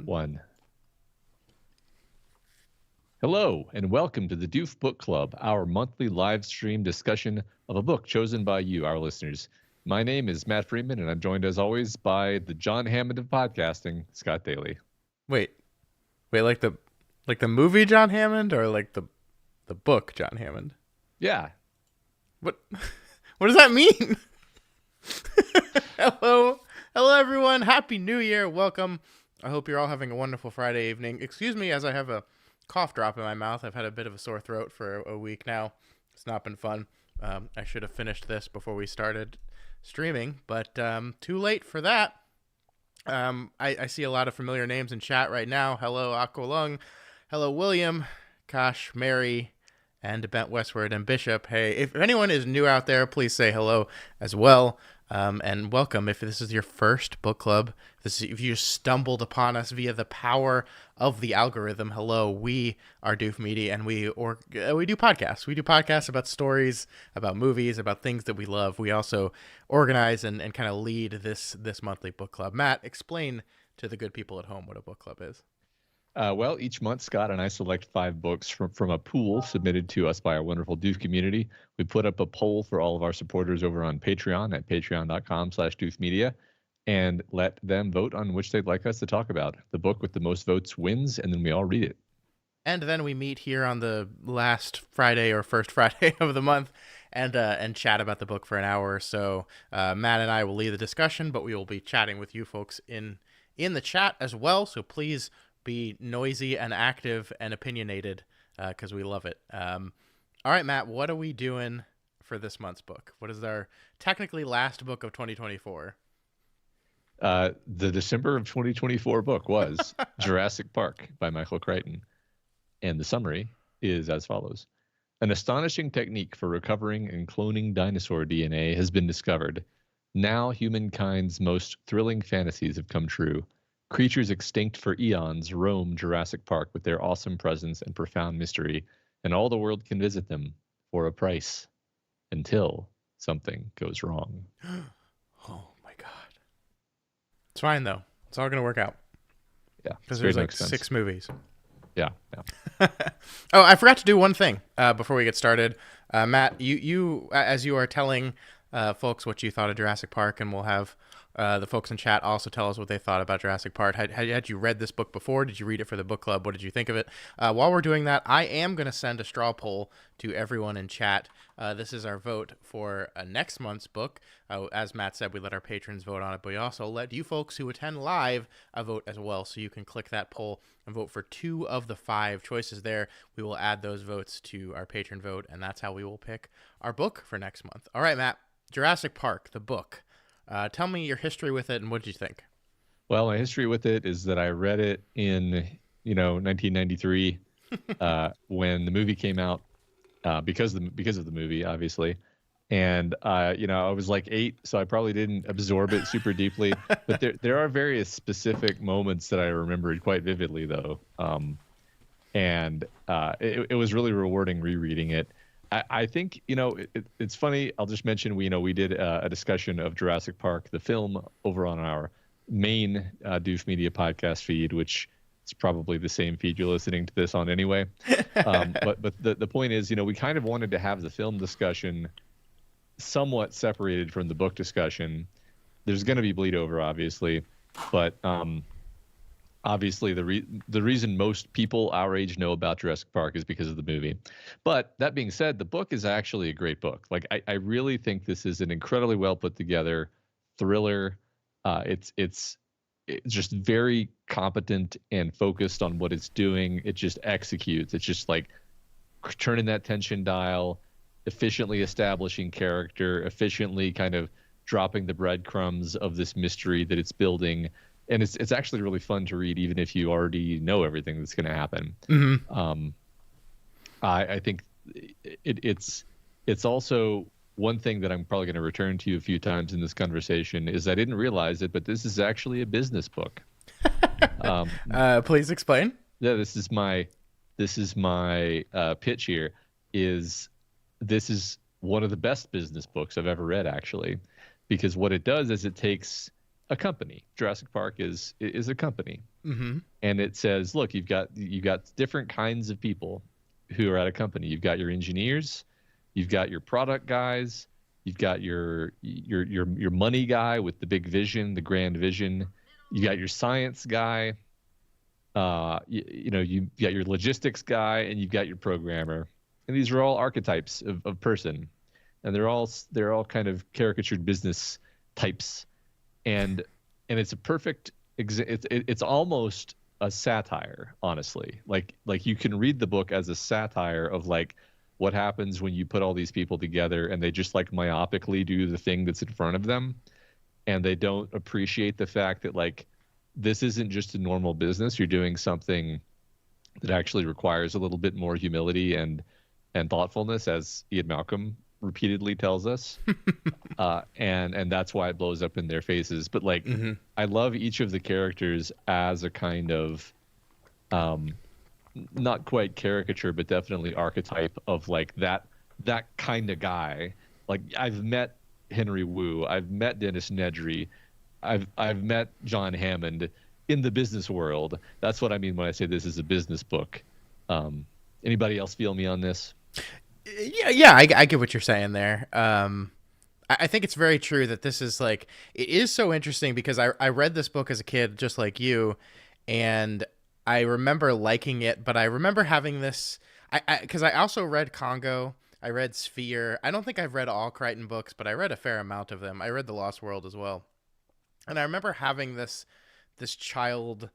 One. Hello, and welcome to the Doof Book Club, our monthly live stream discussion of a book chosen by you, our listeners. My name is Matt Freeman, and I'm joined, as always, by the John Hammond of podcasting, Scott Daly. Wait, like the movie John Hammond, or like the book John Hammond? Yeah. What does that mean? Hello, everyone. Happy New Year. Welcome. I hope you're all having a wonderful Friday evening. Excuse me as I have a cough drop in my mouth. I've had a bit of a sore throat for a week now. It's not been fun. I should have finished this before we started streaming, but too late for that. I see a lot of familiar names in chat right now. Hello, Aqualung. Hello, William, Kosh, Mary, and Bent Westward, and Bishop. Hey, if anyone is new out there, please say hello as well. And welcome if this is your first book club. If you stumbled upon us via the power of the algorithm, hello. We are Doof Media, and we do podcasts. We do podcasts about stories, about movies, about things that we love. We also organize and kind of lead this monthly book club. Matt, explain to the good people at home what a book club is. Well, each month, Scott and I select 5 books from a pool submitted to us by our wonderful Doof community. We put up a poll for all of our supporters over on Patreon at patreon.com/doofmedia and let them vote on which they'd like us to talk about. The book with the most votes wins, and then we all read it. And then we meet here on the last Friday or first Friday of the month and chat about the book for an hour or so. Matt and I will lead the discussion, but we will be chatting with you folks in the chat as well. So please be noisy and active and opinionated because we love it. All right, Matt, what are we doing for this month's book? What is our technically last book of 2024? The December of 2024 book was Jurassic Park by Michael Crichton. And the summary is as follows. An astonishing technique for recovering and cloning dinosaur DNA has been discovered. Now humankind's most thrilling fantasies have come true. Creatures extinct for eons roam Jurassic Park with their awesome presence and profound mystery, and all the world can visit them for a price until something goes wrong. Oh my God. It's fine though. It's all going to work out. Yeah. Because there's like 6 movies. Yeah. Oh, I forgot to do one thing before we get started. Matt, you as you are telling folks what you thought of Jurassic Park, and we'll have the folks in chat also tell us what they thought about Jurassic Park. Had you read this book before? Did you read it for the book club? What did you think of it? While we're doing that, I am going to send a straw poll to everyone in chat. This is our vote for next month's book. As Matt said, we let our patrons vote on it, but we also let you folks who attend live vote as well. So you can click that poll and vote for 2 of the 5 choices there. We will add those votes to our patron vote, and that's how we will pick our book for next month. All right, Matt, Jurassic Park, the book. Tell me your history with it, and what did you think? Well, my history with it is that I read it in 1993 when the movie came out because of the movie, obviously. And I was like 8, so I probably didn't absorb it super deeply. But there are various specific moments that I remembered quite vividly, though. And it was really rewarding rereading it. I think it's funny. I'll just mention we did a discussion of Jurassic Park, the film, over on our main Doof Media podcast feed, which is probably the same feed you're listening to this on anyway. But the point is, we kind of wanted to have the film discussion somewhat separated from the book discussion. There's going to be bleed over, obviously, but obviously the reason most people our age know about Jurassic Park is because of the movie. But that being said, the book is actually a great book. Like I really think this is an incredibly well put together thriller. It's just very competent and focused on what it's doing. It just executes. It's just like turning that tension dial, efficiently establishing character, efficiently kind of dropping the breadcrumbs of this mystery that it's building. And it's actually really fun to read, even if you already know everything that's going to happen. Mm-hmm. I think it's also one thing that I'm probably going to return to a few times in this conversation is I didn't realize it, but this is actually a business book. Please explain. Yeah, this is my pitch here. This is one of the best business books I've ever read, actually, because what it does is it takes a company. Jurassic Park is a company, Mm-hmm. and it says, look, you've got different kinds of people who are at a company. You've got your engineers, you've got your product guys, you've got your money guy with the big vision, the grand vision. You got your science guy. You've got your logistics guy, and you've got your programmer. And these are all archetypes of person, and they're all kind of caricatured business types, and it's a perfect it's almost a satire, honestly. Like you can read the book as a satire of like what happens when you put all these people together and they just like myopically do the thing that's in front of them, and they don't appreciate the fact that like this isn't just a normal business. You're doing something that actually requires a little bit more humility and thoughtfulness, as Ian Malcolm repeatedly tells us. And that's why it blows up in their faces. But like, I love each of the characters as a kind of, not quite caricature, but definitely archetype of like that kind of guy. Like I've met Henry Wu, I've met Dennis Nedry, I've met John Hammond in the business world. That's what I mean when I say this is a business book. Anybody else feel me on this? Yeah, I get what you're saying there. I think it's very true that this is like, it is so interesting because I read this book as a kid, just like you, and I remember liking it, but I remember having this, because I also read Congo, I read Sphere. I don't think I've read all Crichton books, but I read a fair amount of them. I read The Lost World as well. And I remember having this child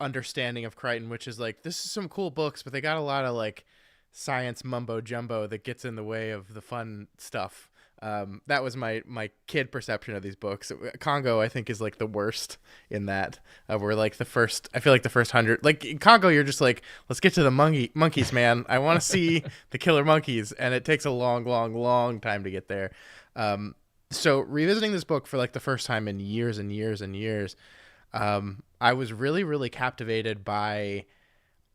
understanding of Crichton, which is like, this is some cool books, but they got a lot of like science mumbo jumbo that gets in the way of the fun stuff. That was my kid perception of these books. Congo, I think, is like the worst in that. We're like I feel like the first 100, like in Congo, you're just like, let's get to the monkeys, man. I want to see the killer monkeys. And it takes a long, long, long time to get there. So revisiting this book for like the first time in years and years and years, I was really, really captivated by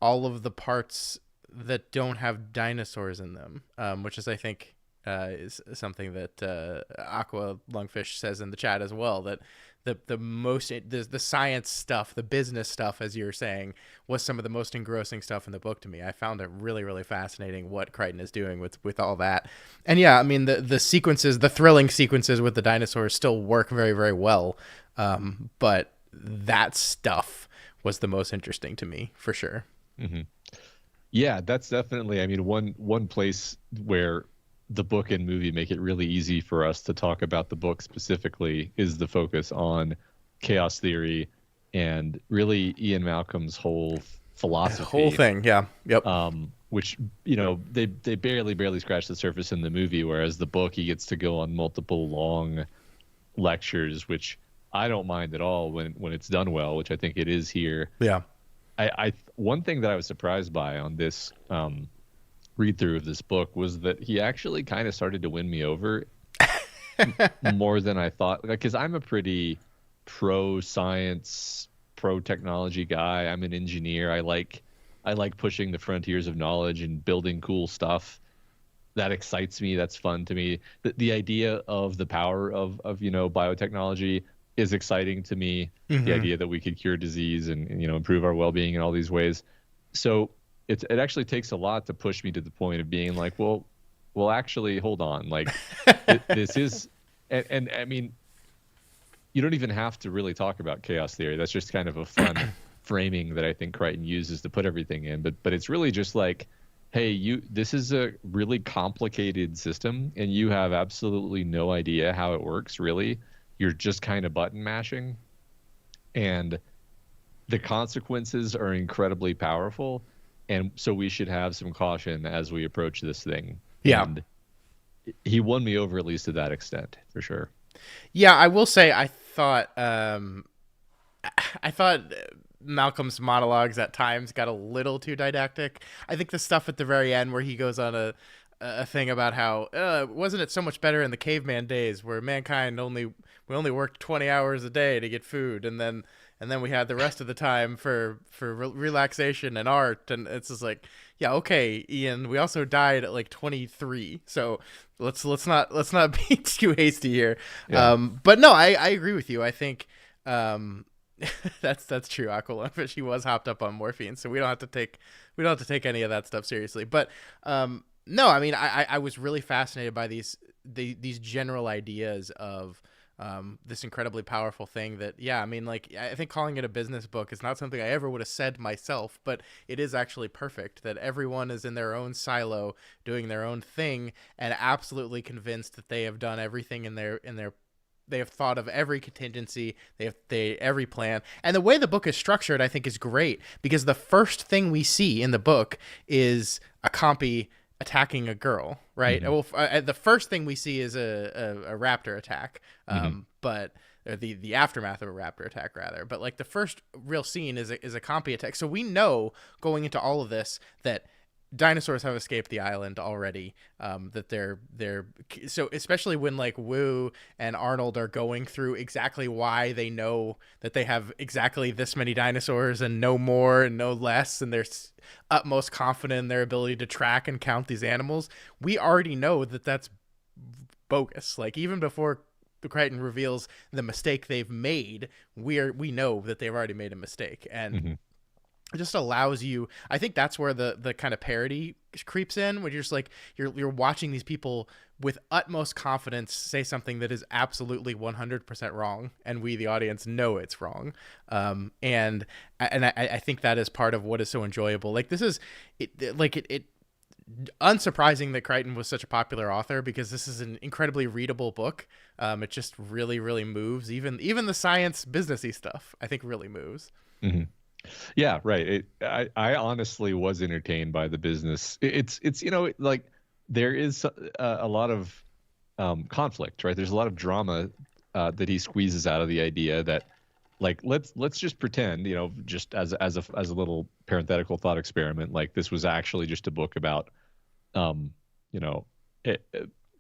all of the parts that don't have dinosaurs in them, which is, I think, is something that Aqua Lungfish says in the chat as well, that the science stuff, the business stuff, as you're saying, was some of the most engrossing stuff in the book to me. I found it really, really fascinating what Crichton is doing with all that. And yeah, I mean, the sequences, the thrilling sequences with the dinosaurs still work very, very well. But that stuff was the most interesting to me, for sure. Mm-hmm. Yeah, that's definitely, I mean, one place where the book and movie make it really easy for us to talk about the book specifically is the focus on chaos theory and really Ian Malcolm's whole philosophy. The whole thing, yeah. Yep. Which, they barely scratch the surface in the movie, whereas the book, he gets to go on multiple long lectures, which I don't mind at all when it's done well, which I think it is here. Yeah. One thing that I was surprised by on this read through of this book was that he actually kind of started to win me over more than I thought, because I'm a pretty pro science, pro technology guy. I'm an engineer. I like pushing the frontiers of knowledge and building cool stuff. That excites me. That's fun to me. The idea of the power of biotechnology is exciting to me. Mm-hmm. The idea that we could cure disease and improve our well-being in all these ways. So it actually takes a lot to push me to the point of being like, well, actually, hold on. Like, this is, and I mean, you don't even have to really talk about chaos theory. That's just kind of a fun framing that I think Crichton uses to put everything in. But it's really just like, hey, this is a really complicated system, and you have absolutely no idea how it works, really. You're just kind of button mashing, and the consequences are incredibly powerful. And so we should have some caution as we approach this thing. Yeah. And he won me over, at least to that extent, for sure. Yeah, I will say I thought Malcolm's monologues at times got a little too didactic. I think the stuff at the very end where he goes on a thing about how wasn't it so much better in the caveman days where mankind only worked 20 hours a day to get food, and then we had the rest of the time for relaxation and art. And it's just like, yeah, okay, Ian, we also died at like 23. So let's not be too hasty here. Yeah. But no, I agree with you. I think Um, that's true, Aqualung, but she was hopped up on morphine, so we don't have to take any of that stuff seriously. But no, I mean, I was really fascinated by these general ideas of this incredibly powerful thing that, yeah, I mean, like, I think calling it a business book is not something I ever would have said myself, but it is actually perfect that everyone is in their own silo doing their own thing and absolutely convinced that they have done everything in their they have thought of every contingency, every plan. And the way the book is structured, I think, is great, because the first thing we see in the book is a compy attacking a girl, right? Mm-hmm. Well, the first thing we see is a raptor attack, but or the aftermath of a raptor attack, rather. But like the first real scene is a compy attack. So we know going into all of this that dinosaurs have escaped the island already, that they're so, especially when like Wu and Arnold are going through exactly why they know that they have exactly this many dinosaurs and no more and no less, and they're utmost confident in their ability to track and count these animals. We already know that that's bogus. Like, even before the Crichton reveals the mistake they've made, we know that they've already made a mistake. And it just allows you, I think that's where the kind of parody creeps in, when you're just like, you're watching these people with utmost confidence say something that is absolutely 100% wrong, and we, the audience, know it's wrong. And I think that is part of what is so enjoyable. Like, this is it unsurprising that Crichton was such a popular author, because this is an incredibly readable book. It just really, really moves. Even the science businessy stuff, I think, really moves. Mm-hmm. Yeah, right. I honestly was entertained by the business. It's like, there is a lot of conflict, right? There's a lot of drama that he squeezes out of the idea that, like, let's just pretend, just as a little parenthetical thought experiment, like this was actually just a book about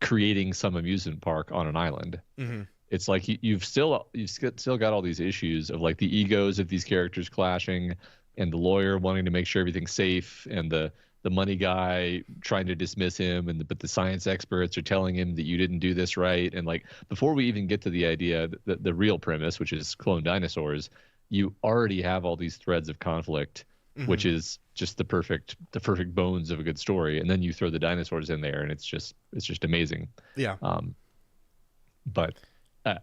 creating some amusement park on an island. Mm-hmm. It's like you've still got all these issues of, like, the egos of these characters clashing, and the lawyer wanting to make sure everything's safe, and the money guy trying to dismiss him, but the science experts are telling him that you didn't do this right. And, like, before we even get to the idea, the real premise, which is clone dinosaurs, you already have all these threads of conflict, which is just the perfect bones of a good story. And then you throw the dinosaurs in there, and it's just amazing. Yeah. But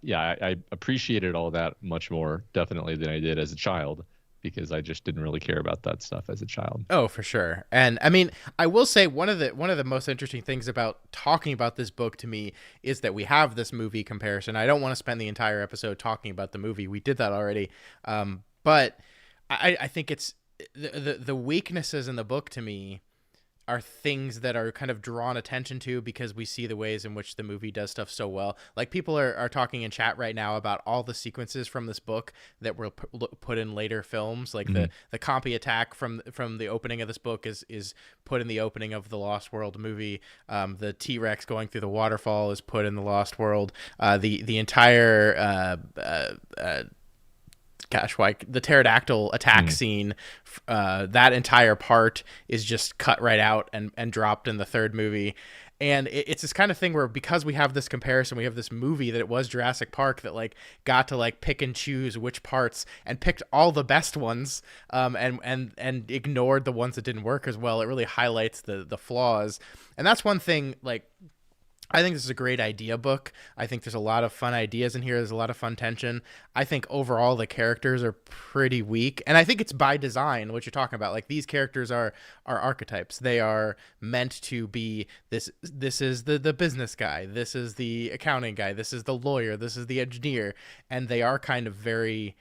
yeah, I appreciated all that much more, definitely, than I did as a child, because I just didn't really care about that stuff as a child. Oh, for sure. And I mean, I will say one of the most interesting things about talking about this book to me is that we have this movie comparison. I don't want to spend the entire episode talking about the movie. We did that already. But I think it's the weaknesses in the book, to me, are things that are kind of drawn attention to because we see the ways in which the movie does stuff so well. Like, people are talking in chat right now about all the sequences from this book that were put in later films. Like the compy attack from the opening of this book is put in the opening of the Lost World movie. The T-Rex going through the waterfall is put in the Lost World. The entire the pterodactyl attack scene, that entire part is just cut right out and dropped in the third movie. And it's this kind of thing where, because we have this comparison, we have this movie that it was Jurassic Park that, like, got to, like, pick and choose which parts and picked all the best ones, and ignored the ones that didn't work as well. It really highlights the flaws. And that's one thing, like, I think this is a great idea book. I think there's a lot of fun ideas in here. There's a lot of fun tension. I think overall the characters are pretty weak. And I think it's by design, what you're talking about. Like, these characters are archetypes. They are meant to be this is the business guy. This is the accounting guy. This is the lawyer. This is the engineer. And they are kind of very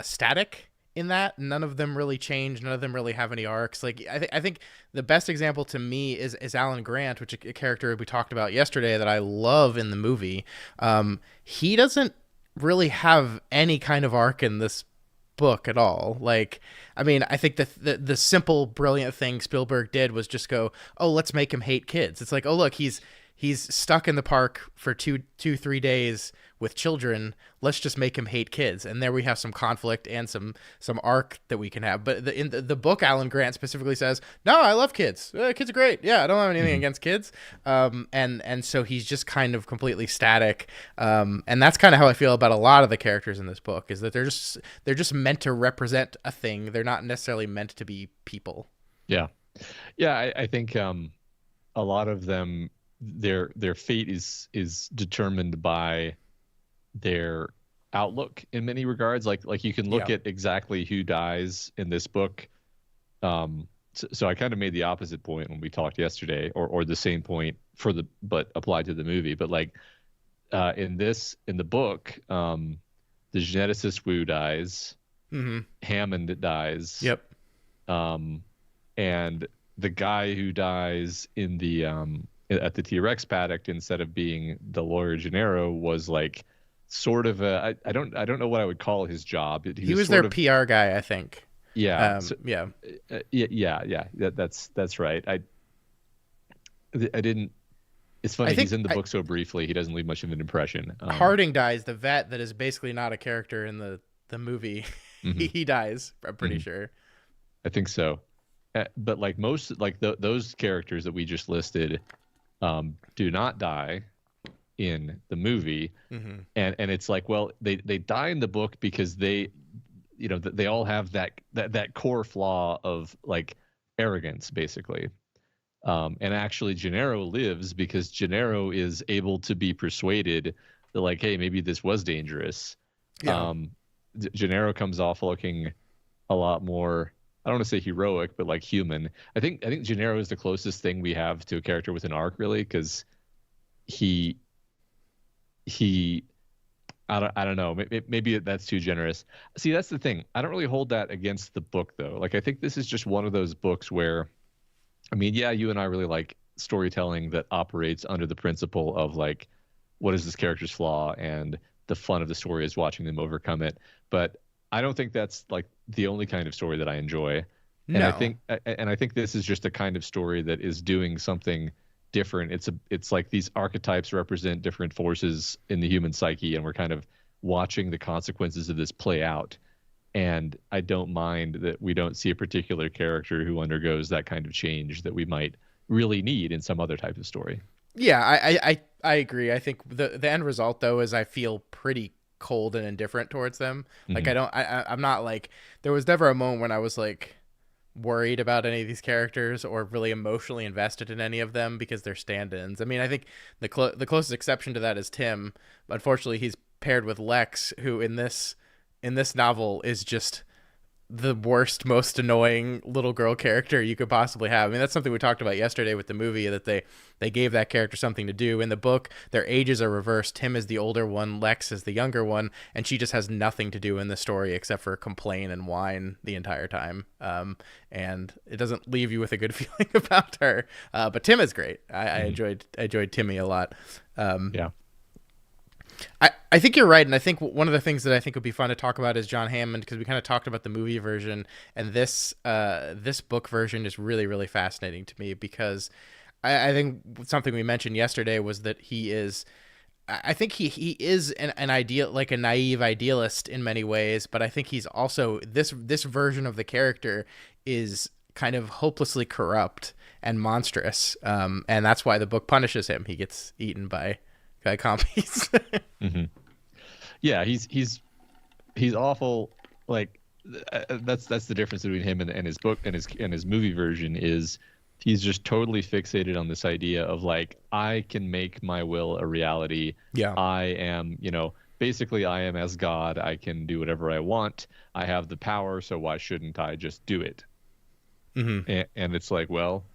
static in that. None of them really change. None of them really have any arcs. Like, I think the best example to me is Alan Grant, which a character we talked about yesterday that I love in the movie. He doesn't really have any kind of arc in this book at all. Like, I mean, I think the simple, brilliant thing Spielberg did was just go, oh, let's make him hate kids. It's like, oh, look, he's he's stuck in the park for 3 days with children. Let's just make him hate kids, and there we have some conflict and some arc that we can have. But in the book, Alan Grant specifically says, "No, I love kids. Kids are great. Yeah, I don't have anything against kids." And so he's just kind of completely static. And that's kind of how I feel about a lot of the characters in this book, is that they're just meant to represent a thing. They're not necessarily meant to be people. Yeah, yeah. I think a lot of them, their fate is determined by their outlook in many regards. Like you can look at exactly who dies in this book. So I kind of made the opposite point when we talked yesterday, or the same point but applied to the movie. But like in the book, the geneticist Wu dies. Mm-hmm. Hammond dies. Yep. And the guy who dies in the at the T-Rex paddock, instead of being the lawyer Gennaro, was like sort of I don't know what I would call his job. He was their PR guy, I think. Yeah. Yeah. That's right. I didn't. It's funny, he's in the book so briefly, he doesn't leave much of an impression. Harding dies, the vet that is basically not a character in the movie. Mm-hmm. He dies, I'm pretty sure. I think so. But like those characters that we just listed do not die in the movie. Mm-hmm. And it's like, well, they die in the book because they all have that core flaw of like arrogance, basically. And actually Gennaro lives because Gennaro is able to be persuaded that, like, hey, maybe this was dangerous. Yeah. Gennaro comes off looking a lot more, I don't want to say heroic, but like human. I think Gennaro is the closest thing we have to a character with an arc, really, because he I don't know. Maybe that's too generous. See, that's the thing. I don't really hold that against the book, though. Like, I think this is just one of those books where, I mean, yeah, you and I really like storytelling that operates under the principle of like, what is this character's flaw, and the fun of the story is watching them overcome it. But I don't think that's like the only kind of story that I enjoy. No. And I think this is just a kind of story that is doing something different. It's like these archetypes represent different forces in the human psyche, and we're kind of watching the consequences of this play out. And I don't mind that we don't see a particular character who undergoes that kind of change that we might really need in some other type of story. Yeah, I agree. I think the end result, though, is I feel pretty cold and indifferent towards them. Like, I'm not like, there was never a moment when I was like worried about any of these characters or really emotionally invested in any of them because they're stand-ins. I mean, I think the closest exception to that is Tim. Unfortunately, he's paired with Lex, who in this novel is just the worst, most annoying little girl character you could possibly have. I mean, that's something we talked about yesterday with the movie, that they gave that character something to do. In the book, their ages are reversed. Tim is the older one, Lex is the younger one, and she just has nothing to do in the story except for complain and whine the entire time. And it doesn't leave you with a good feeling about her. But Tim is great. I enjoyed Timmy a lot. Yeah. I think you're right, and I think one of the things that I think would be fun to talk about is John Hammond, because we kind of talked about the movie version, and this book version is really, really fascinating to me, because I think something we mentioned yesterday was that he is an ideal, like a naive idealist in many ways, but I think he's also, this version of the character is kind of hopelessly corrupt and monstrous, and that's why the book punishes him. He gets eaten by compies. Mm-hmm. Yeah, he's awful. Like that's the difference between him and his book and his movie version is he's just totally fixated on this idea of like, I can make my will a reality. Yeah, I am, basically I am as God. I can do whatever I want. I have the power, so why shouldn't I just do it? Mm-hmm. And it's like, well,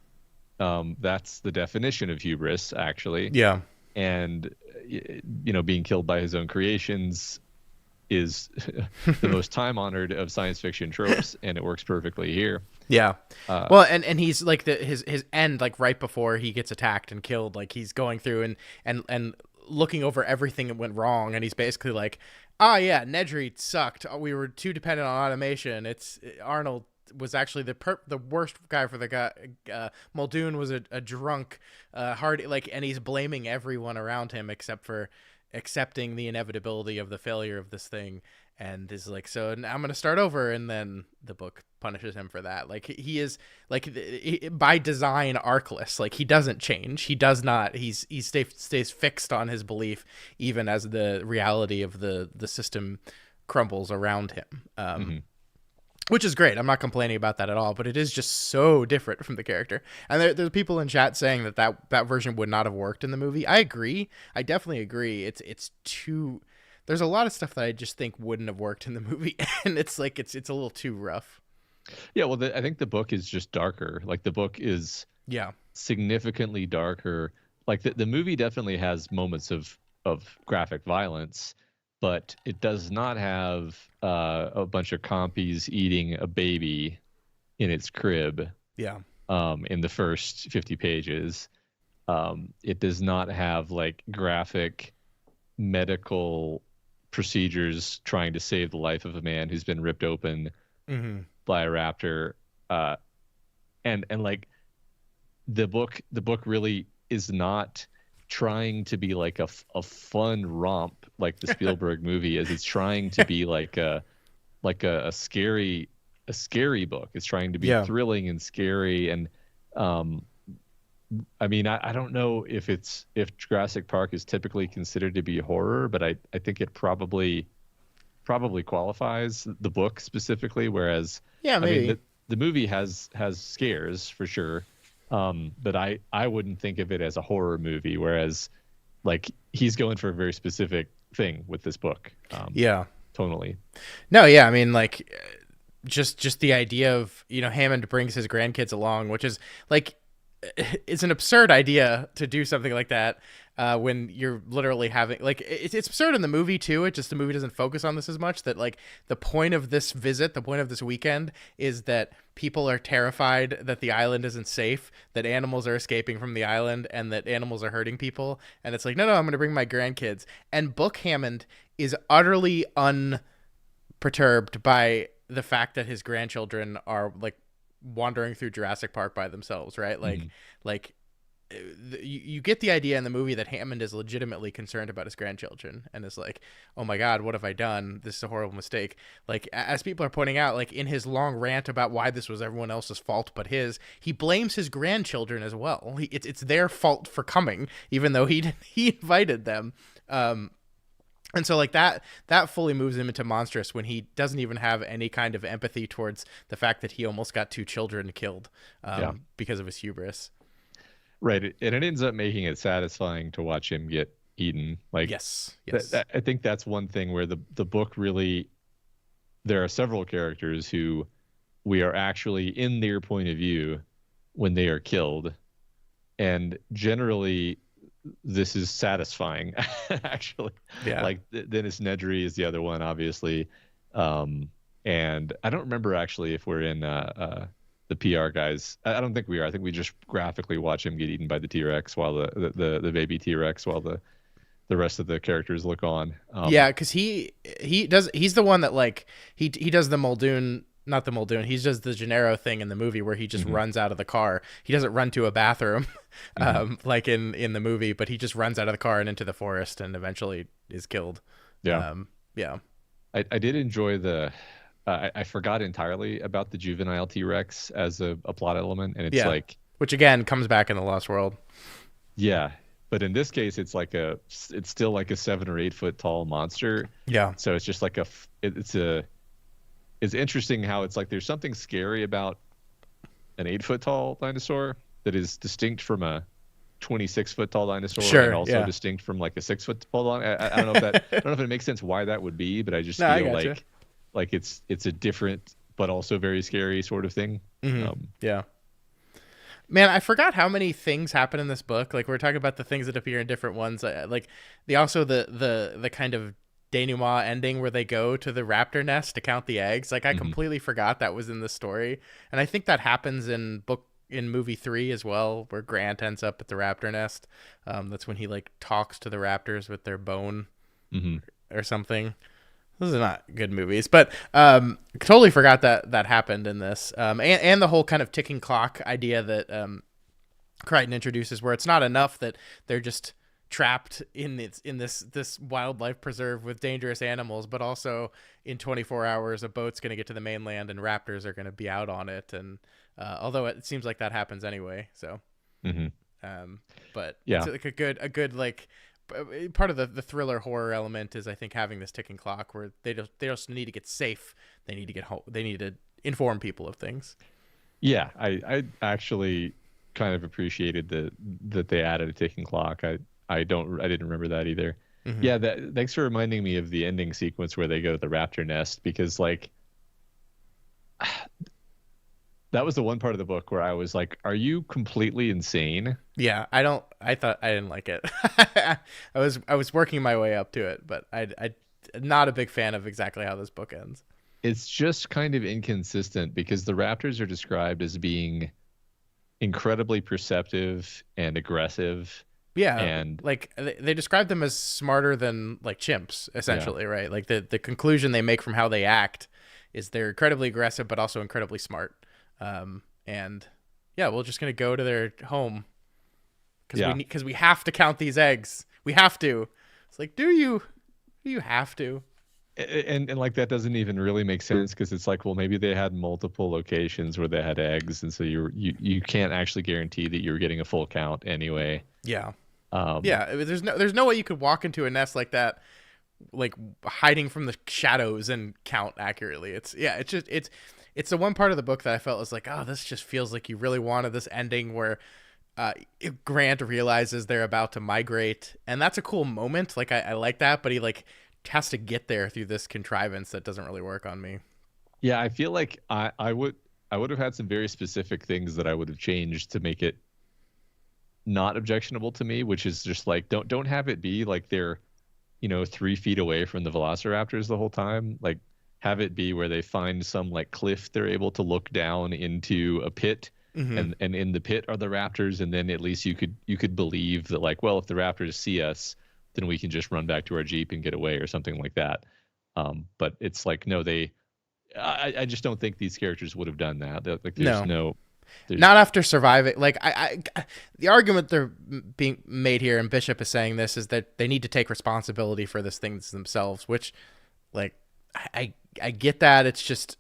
that's the definition of hubris, actually. Yeah. And being killed by his own creations is the most time-honored of science fiction tropes, and it works perfectly here. Yeah. Well, and he's like his end, like right before he gets attacked and killed, like he's going through and looking over everything that went wrong, and he's basically like, yeah, Nedry sucked. We were too dependent on automation. It's Arnold was actually the worst guy for the guy. Muldoon was a drunk, hard like, and he's blaming everyone around him except for accepting the inevitability of the failure of this thing, and is like, so now I'm gonna start over, and then the book punishes him for that. Like, he is like, by design, arcless. Like, he doesn't change. He does not. He stays fixed on his belief even as the reality of the system crumbles around him. Which is great. I'm not complaining about that at all, but it is just so different from the character. And there's people in chat saying that version would not have worked in the movie. I agree. I definitely agree. It's too. There's a lot of stuff that I just think wouldn't have worked in the movie, and it's like it's a little too rough. Yeah, well, I think the book is just darker. Like, the book is significantly darker. Like, the movie definitely has moments of graphic violence, but it does not have a bunch of compies eating a baby in its crib. Yeah. In the first 50 pages. It does not have like graphic medical procedures trying to save the life of a man who's been ripped open by a raptor. And like, the book really is not trying to be like a fun romp like the Spielberg movie is. It's trying to be like a scary book. It's trying to be thrilling and scary. And I mean, I don't know if Jurassic Park is typically considered to be horror, but I think it probably qualifies, the book specifically, whereas maybe. I mean, the movie has scares for sure. But I wouldn't think of it as a horror movie, whereas like he's going for a very specific thing with this book. Totally. No, yeah, I mean, like, just the idea of, Hammond brings his grandkids along, which is like, it's an absurd idea to do something like that when you're literally having, like, it's absurd in the movie too. It just, the movie doesn't focus on this as much. That like, the point of this visit, the point of this weekend is that people are terrified that the island isn't safe, that animals are escaping from the island, and that animals are hurting people. And it's like, no, I'm going to bring my grandkids. And Book Hammond is utterly unperturbed by the fact that his grandchildren are like wandering through Jurassic Park by themselves, right? Like you get the idea in the movie that Hammond is legitimately concerned about his grandchildren and is like, oh my God, what have I done? This is a horrible mistake. Like, as people are pointing out, like, in his long rant about why this was everyone else's fault but his, he blames his grandchildren as well. It's their fault for coming, even though he invited them. And so like that fully moves him into monstrous when he doesn't even have any kind of empathy towards the fact that he almost got 2 children killed because of his hubris. Right. And it ends up making it satisfying to watch him get eaten. Like, yes. I think that's one thing where the book really, there are several characters who we are actually in their point of view when they are killed. And generally, this is satisfying, actually. Yeah. Like, Dennis Nedry is the other one, obviously. And I don't remember actually if we're in the PR guys. I don't think we are. I think we just graphically watch him get eaten by the T-Rex while the baby T-Rex while the rest of the characters look on. Because he's the one that, like, he does the Muldoon. Not the Muldoon. He does the Gennaro thing in the movie where he just runs out of the car. He doesn't run to a bathroom like in the movie, but he just runs out of the car and into the forest and eventually is killed. Yeah. Yeah. I did enjoy I forgot entirely about the juvenile T-Rex as a plot element. And it's like, which again comes back in the Lost World. Yeah. But in this case, it's still like a 7 or 8 foot tall monster. Yeah. So it's just like it's interesting how it's like there's something scary about an 8 foot tall dinosaur that is distinct from a 26 foot tall dinosaur, and also distinct from like a 6 foot tall. I don't know if it makes sense why that would be, but I just feel like it's a different but also very scary sort of thing. Yeah. Man, I forgot how many things happen in this book. Like, we're talking about the things that appear in different ones. Like, the kind of denouement ending where they go to the raptor nest to count the eggs. Like, I completely forgot that was in the story, and I think that happens in movie 3 as well, where Grant ends up at the raptor nest. That's when he like talks to the raptors with their bone or something. Those are not good movies, but totally forgot that happened in this. And the whole kind of ticking clock idea that Crichton introduces, where it's not enough that they're just trapped in this wildlife preserve with dangerous animals, but also in 24 hours a boat's going to get to the mainland and raptors are going to be out on it. And although it seems like that happens anyway, so Mm-hmm. but Yeah. it's like a good like part of the thriller horror element is, I think, having this ticking clock where they just need to get safe, they need to get home, they need to inform people of things. Yeah, I actually kind of appreciated that they added a ticking clock. I didn't remember that either. Mm-hmm. Yeah, thanks for reminding me of the ending sequence where they go to the raptor nest, because like that was the one part of the book where I was like, are you completely insane? Yeah, I thought I didn't like it. I was working my way up to it, but I not a big fan of exactly how this book ends. It's just kind of inconsistent because the raptors are described as being incredibly perceptive and aggressive. Yeah, And like they describe them as smarter than like chimps, yeah, essentially, right? Like the conclusion they make from how they act is they're incredibly aggressive, but also incredibly smart. And yeah, we're just gonna go to their home yeah. because we have to count these eggs. We have to. It's like, do you? Do you have to? And like that doesn't even really make sense because it's like, well, maybe they had multiple locations where they had eggs, and so you can't actually guarantee that you're getting a full count anyway. Yeah. Um, Yeah, there's no way you could walk into a nest like that, like hiding from the shadows and count accurately. It's the one part of the book that I felt was like, oh, this just feels like you really wanted this ending where Grant realizes they're about to migrate, and that's a cool moment. Like I like that, but he like has to get there through this contrivance that doesn't really work on me. yeah, I feel like I would have had some very specific things that I would have changed to make it not objectionable to me, which is just like don't have it be like they're 3 feet away from the velociraptors the whole time. Like have it be where they find some like cliff they're able to look down into a pit, Mm-hmm. and in the pit are the raptors, and then at least you could believe that, like, well, if the raptors see us, then we can just run back to our jeep and get away or something like that. But it's like, no, I just don't think these characters would have done that. Like No, there's not after surviving. Like the argument they're being made here, and Bishop is saying this, is that they need to take responsibility for this things themselves. Which, like, I get that. It's just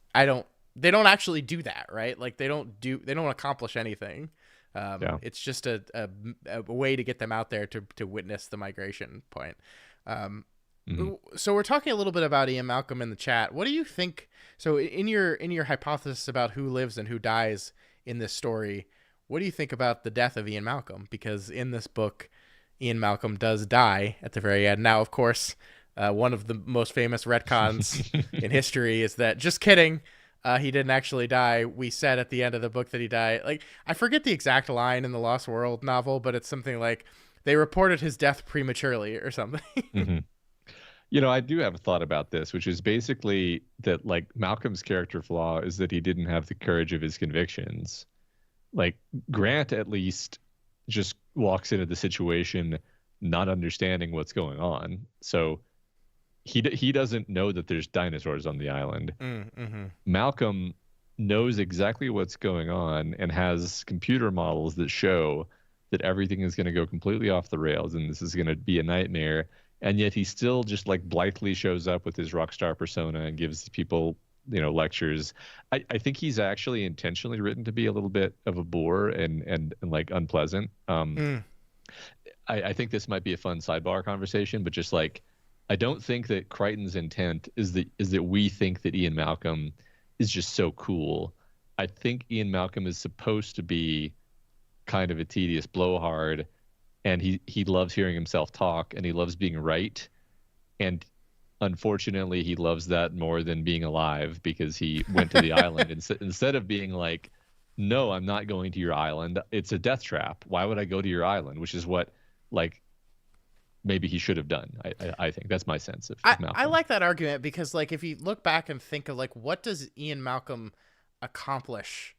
they don't actually do that, right? Like they don't accomplish anything. yeah. It's just a way to get them out there to witness the migration point. Um, Mhm. so we're talking a little bit about Ian Malcolm in the chat. What do you think? So in your hypothesis about who lives and who dies in this story, what do you think about the death of Ian Malcolm? Because in this book, Ian Malcolm does die at the very end. Now, of course, one of the most famous retcons in history is that, just kidding, he didn't actually die. We said at the end of the book that he died. Like, I forget the exact line in the Lost World novel, but it's something like they reported his death prematurely or something. Mhm. I do have a thought about this, which is basically that, like, Malcolm's character flaw is that he didn't have the courage of his convictions. Like, Grant at least just walks into the situation not understanding what's going on. So he doesn't know that there's dinosaurs on the island. Mm-hmm. Malcolm knows exactly what's going on and has computer models that show that everything is going to go completely off the rails and this is going to be a nightmare. And yet he still just like blithely shows up with his rock star persona and gives people, lectures. I think he's actually intentionally written to be a little bit of a bore and like unpleasant. Mm. I think this might be a fun sidebar conversation, but just like, I don't think that Crichton's intent is that we think that Ian Malcolm is just so cool. I think Ian Malcolm is supposed to be kind of a tedious blowhard, and he loves hearing himself talk, and he loves being right, and unfortunately he loves that more than being alive, because he went to the island instead of being like, no, I'm not going to your island, it's a death trap, why would I go to your island, which is what, like, maybe he should have done. I think that's my sense of Malcolm. I like that argument because, like, if you look back and think of, like, what does Ian Malcolm accomplish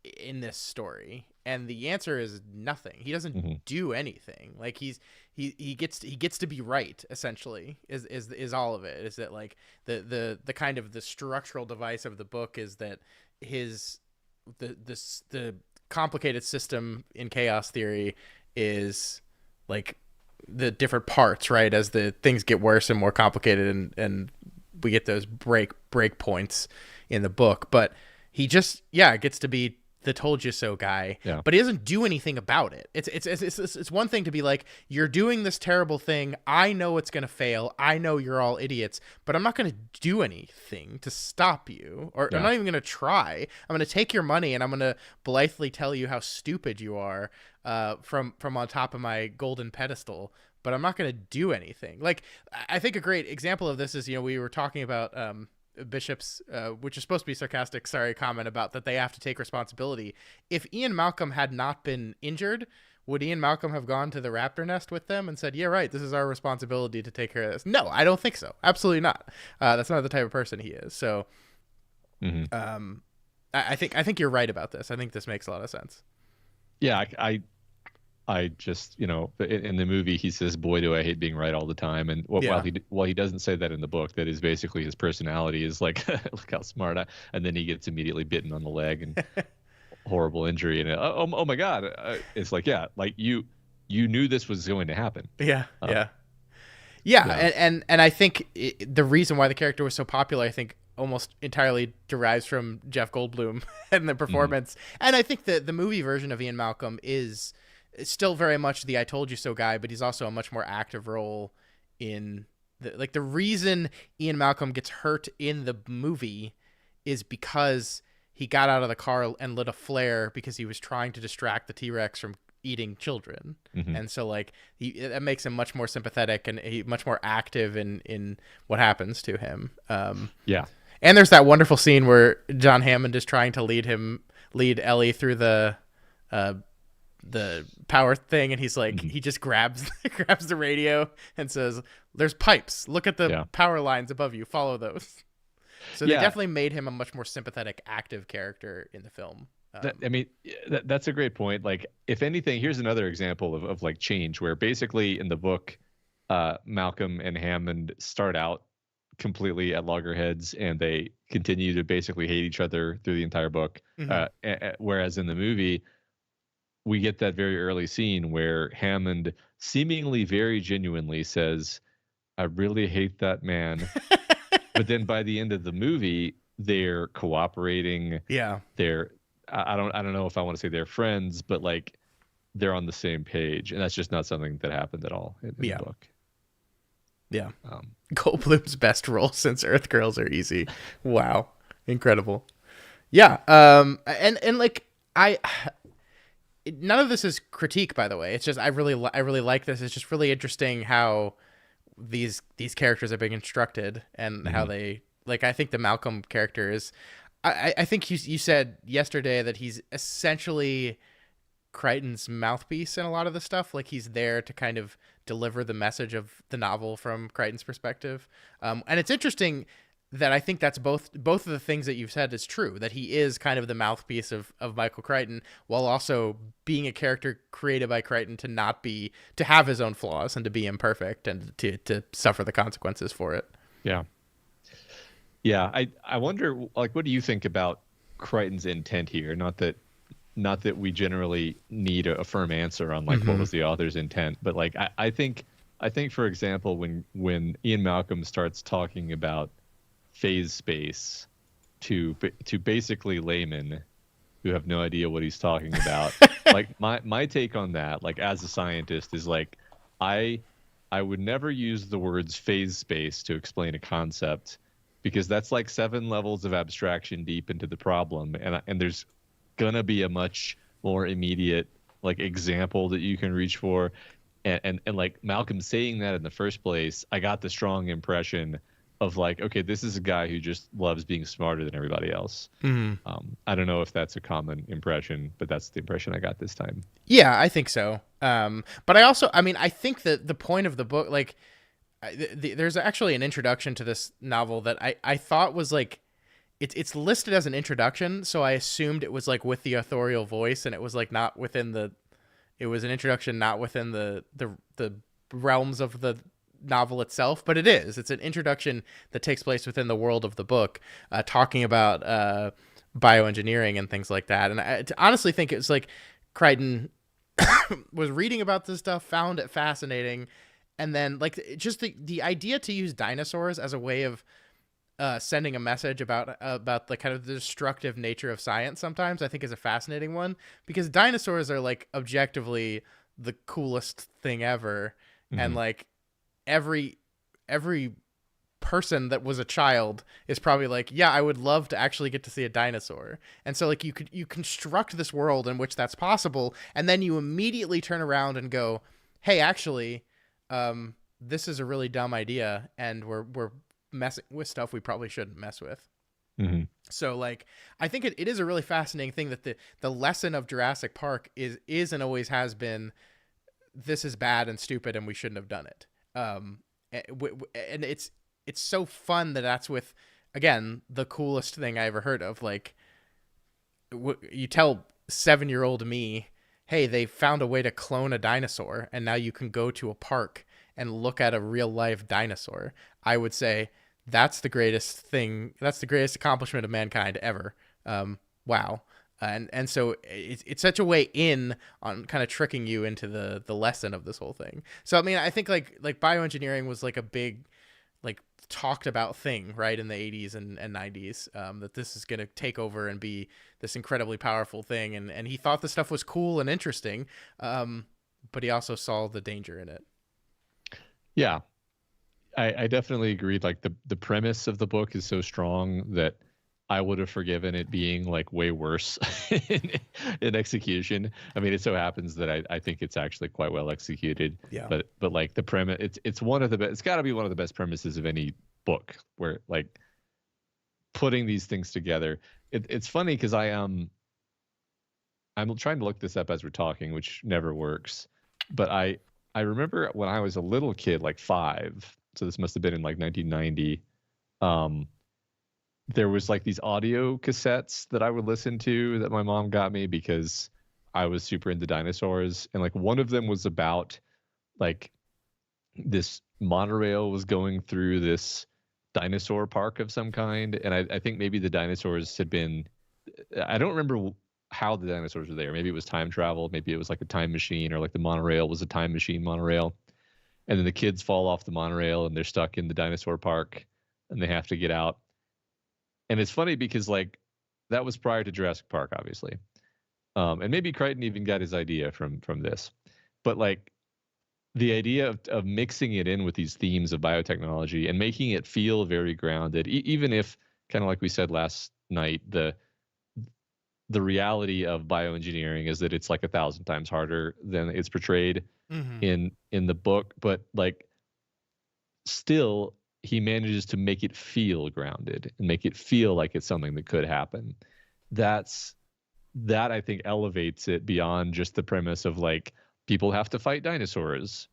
in this story? And the answer is nothing. He doesn't do anything. Like he gets to be right, essentially, is all of it. Is that like the kind of the structural device of the book is that the complicated system in chaos theory is like the different parts, right? As the things get worse and more complicated, and we get those break points in the book. But he just gets to be the told you so guy, but he doesn't do anything about it. It's one thing to be like, you're doing this terrible thing, I know it's gonna fail, I know you're all idiots, but I'm not gonna do anything to stop you, or I'm not even gonna try. I'm gonna take your money and I'm gonna blithely tell you how stupid you are from on top of my golden pedestal, but I'm not gonna do anything. Like, I think a great example of this is, we were talking about Bishop's which is supposed to be sarcastic, comment about that they have to take responsibility. If Ian Malcolm had not been injured, would Ian Malcolm have gone to the raptor nest with them and said, yeah, right, this is our responsibility to take care of this? No, I don't think so. Absolutely not. That's not the type of person he is. So I think you're right about this. I think this makes a lot of sense. Yeah, I just, in the movie, he says, boy, do I hate being right all the time. And while he doesn't say that in the book, that is basically his personality, is like, look how smart and then he gets immediately bitten on the leg and horrible injury. And oh my God. It's like, like you knew this was going to happen. Yeah. And I think the reason why the character was so popular, I think, almost entirely derives from Jeff Goldblum and the performance. And I think the movie version of Ian Malcolm is still very much the I told you so guy, but he's also a much more active role in the reason Ian Malcolm gets hurt in the movie is because he got out of the car and lit a flare because he was trying to distract the T-Rex from eating children. And so like that makes him much more sympathetic and much more active in what happens to him. And there's that wonderful scene where John Hammond is trying to lead Ellie through the power thing, and he's like, he just grabs the radio and says, there's pipes, look at the power lines above you, follow those. So they definitely made him a much more sympathetic, active character in the film. That's a great point. Like, if anything, here's another example of like change, where basically in the book, Malcolm and Hammond start out completely at loggerheads, and they continue to basically hate each other through the entire book. Whereas in the movie, we get that very early scene where Hammond seemingly very genuinely says, I really hate that man. But then by the end of the movie, they're cooperating. They're, I don't know if I want to say they're friends, but like they're on the same page. And that's just not something that happened at all in the book. Goldblum's best role since Earth Girls Are Easy. Wow. Incredible. And like, none of this is critique, by the way. It's just I really like this. It's just really interesting how these characters are being constructed and how they, like, I think the Malcolm character is, I think you said yesterday that he's essentially Crichton's mouthpiece in a lot of the stuff. Like, he's there to kind of deliver the message of the novel from Crichton's perspective. And it's interesting that I think that's both of the things that you've said is true, that he is kind of the mouthpiece of Michael Crichton, while also being a character created by Crichton to have his own flaws and to be imperfect and to suffer the consequences for it. I wonder, like, what do you think about Crichton's intent here? Not that we generally need a firm answer on like what was the author's intent, but like I think for example, when Ian Malcolm starts talking about phase space to basically laymen who have no idea what he's talking about, like my take on that, like as a scientist, is like I would never use the words phase space to explain a concept, because that's like 7 levels of abstraction deep into the problem, and there's gonna be a much more immediate like example that you can reach for, and like Malcolm saying that in the first place, I got the strong impression of like, okay, this is a guy who just loves being smarter than everybody else. I don't know if that's a common impression, but that's the impression I got this time. Yeah, I think so. But I think that the point of the book, like, there's actually an introduction to this novel that I thought was like, it's listed as an introduction, so I assumed it was like with the authorial voice, and it was like not within the. It was an introduction, not within the realms of the novel itself, but it is. It's an introduction that takes place within the world of the book, talking about bioengineering and things like that. And I honestly think it's like Crichton was reading about this stuff, found it fascinating, and then like just the idea to use dinosaurs as a way of sending a message about the kind of the destructive nature of science sometimes I think is a fascinating one, because dinosaurs are like objectively the coolest thing ever. And like every person that was a child is probably like, yeah, I would love to actually get to see a dinosaur. And so like you construct this world in which that's possible, and then you immediately turn around and go, hey, actually this is a really dumb idea, and we're messing with stuff we probably shouldn't mess with. So like I think it is a really fascinating thing that the lesson of Jurassic Park is and always has been, this is bad and stupid and we shouldn't have done it. And it's so fun that's with, again, the coolest thing I ever heard of. Like you tell 7-year-old me, hey, they found a way to clone a dinosaur and now you can go to a park and look at a real life dinosaur. I would say that's the greatest thing. That's the greatest accomplishment of mankind ever. Wow. And so it's such a way in on kind of tricking you into the lesson of this whole thing. So, I mean, I think like bioengineering was like a big, like talked about thing, right, in the 80s and 90s, that this is going to take over and be this incredibly powerful thing. And he thought the stuff was cool and interesting, but he also saw the danger in it. Yeah, I definitely agreed. Like the premise of the book is so strong that I would have forgiven it being like way worse in execution. I mean, it so happens that I think it's actually quite well executed. Yeah. But like the premise, it's one of the best. It's got to be one of the best premises of any book, where like putting these things together. It's funny because I'm trying to look this up as we're talking, which never works. But I remember when I was a little kid, like 5. So this must have been in like 1990. There was like these audio cassettes that I would listen to that my mom got me because I was super into dinosaurs. And like one of them was about like this monorail was going through this dinosaur park of some kind. And I think maybe the dinosaurs had been, I don't remember how the dinosaurs were there. Maybe it was time travel. Maybe it was like a time machine, or like the monorail was a time machine monorail. And then the kids fall off the monorail and they're stuck in the dinosaur park and they have to get out. And it's funny because like that was prior to Jurassic Park, obviously. And maybe Crichton even got his idea from this. But like the idea of mixing it in with these themes of biotechnology and making it feel very grounded, even if, kind of like we said last night, the reality of bioengineering is that it's like 1,000 times harder than it's portrayed in the book. But like still, he manages to make it feel grounded and make it feel like it's something that could happen. That I think elevates it beyond just the premise of like people have to fight dinosaurs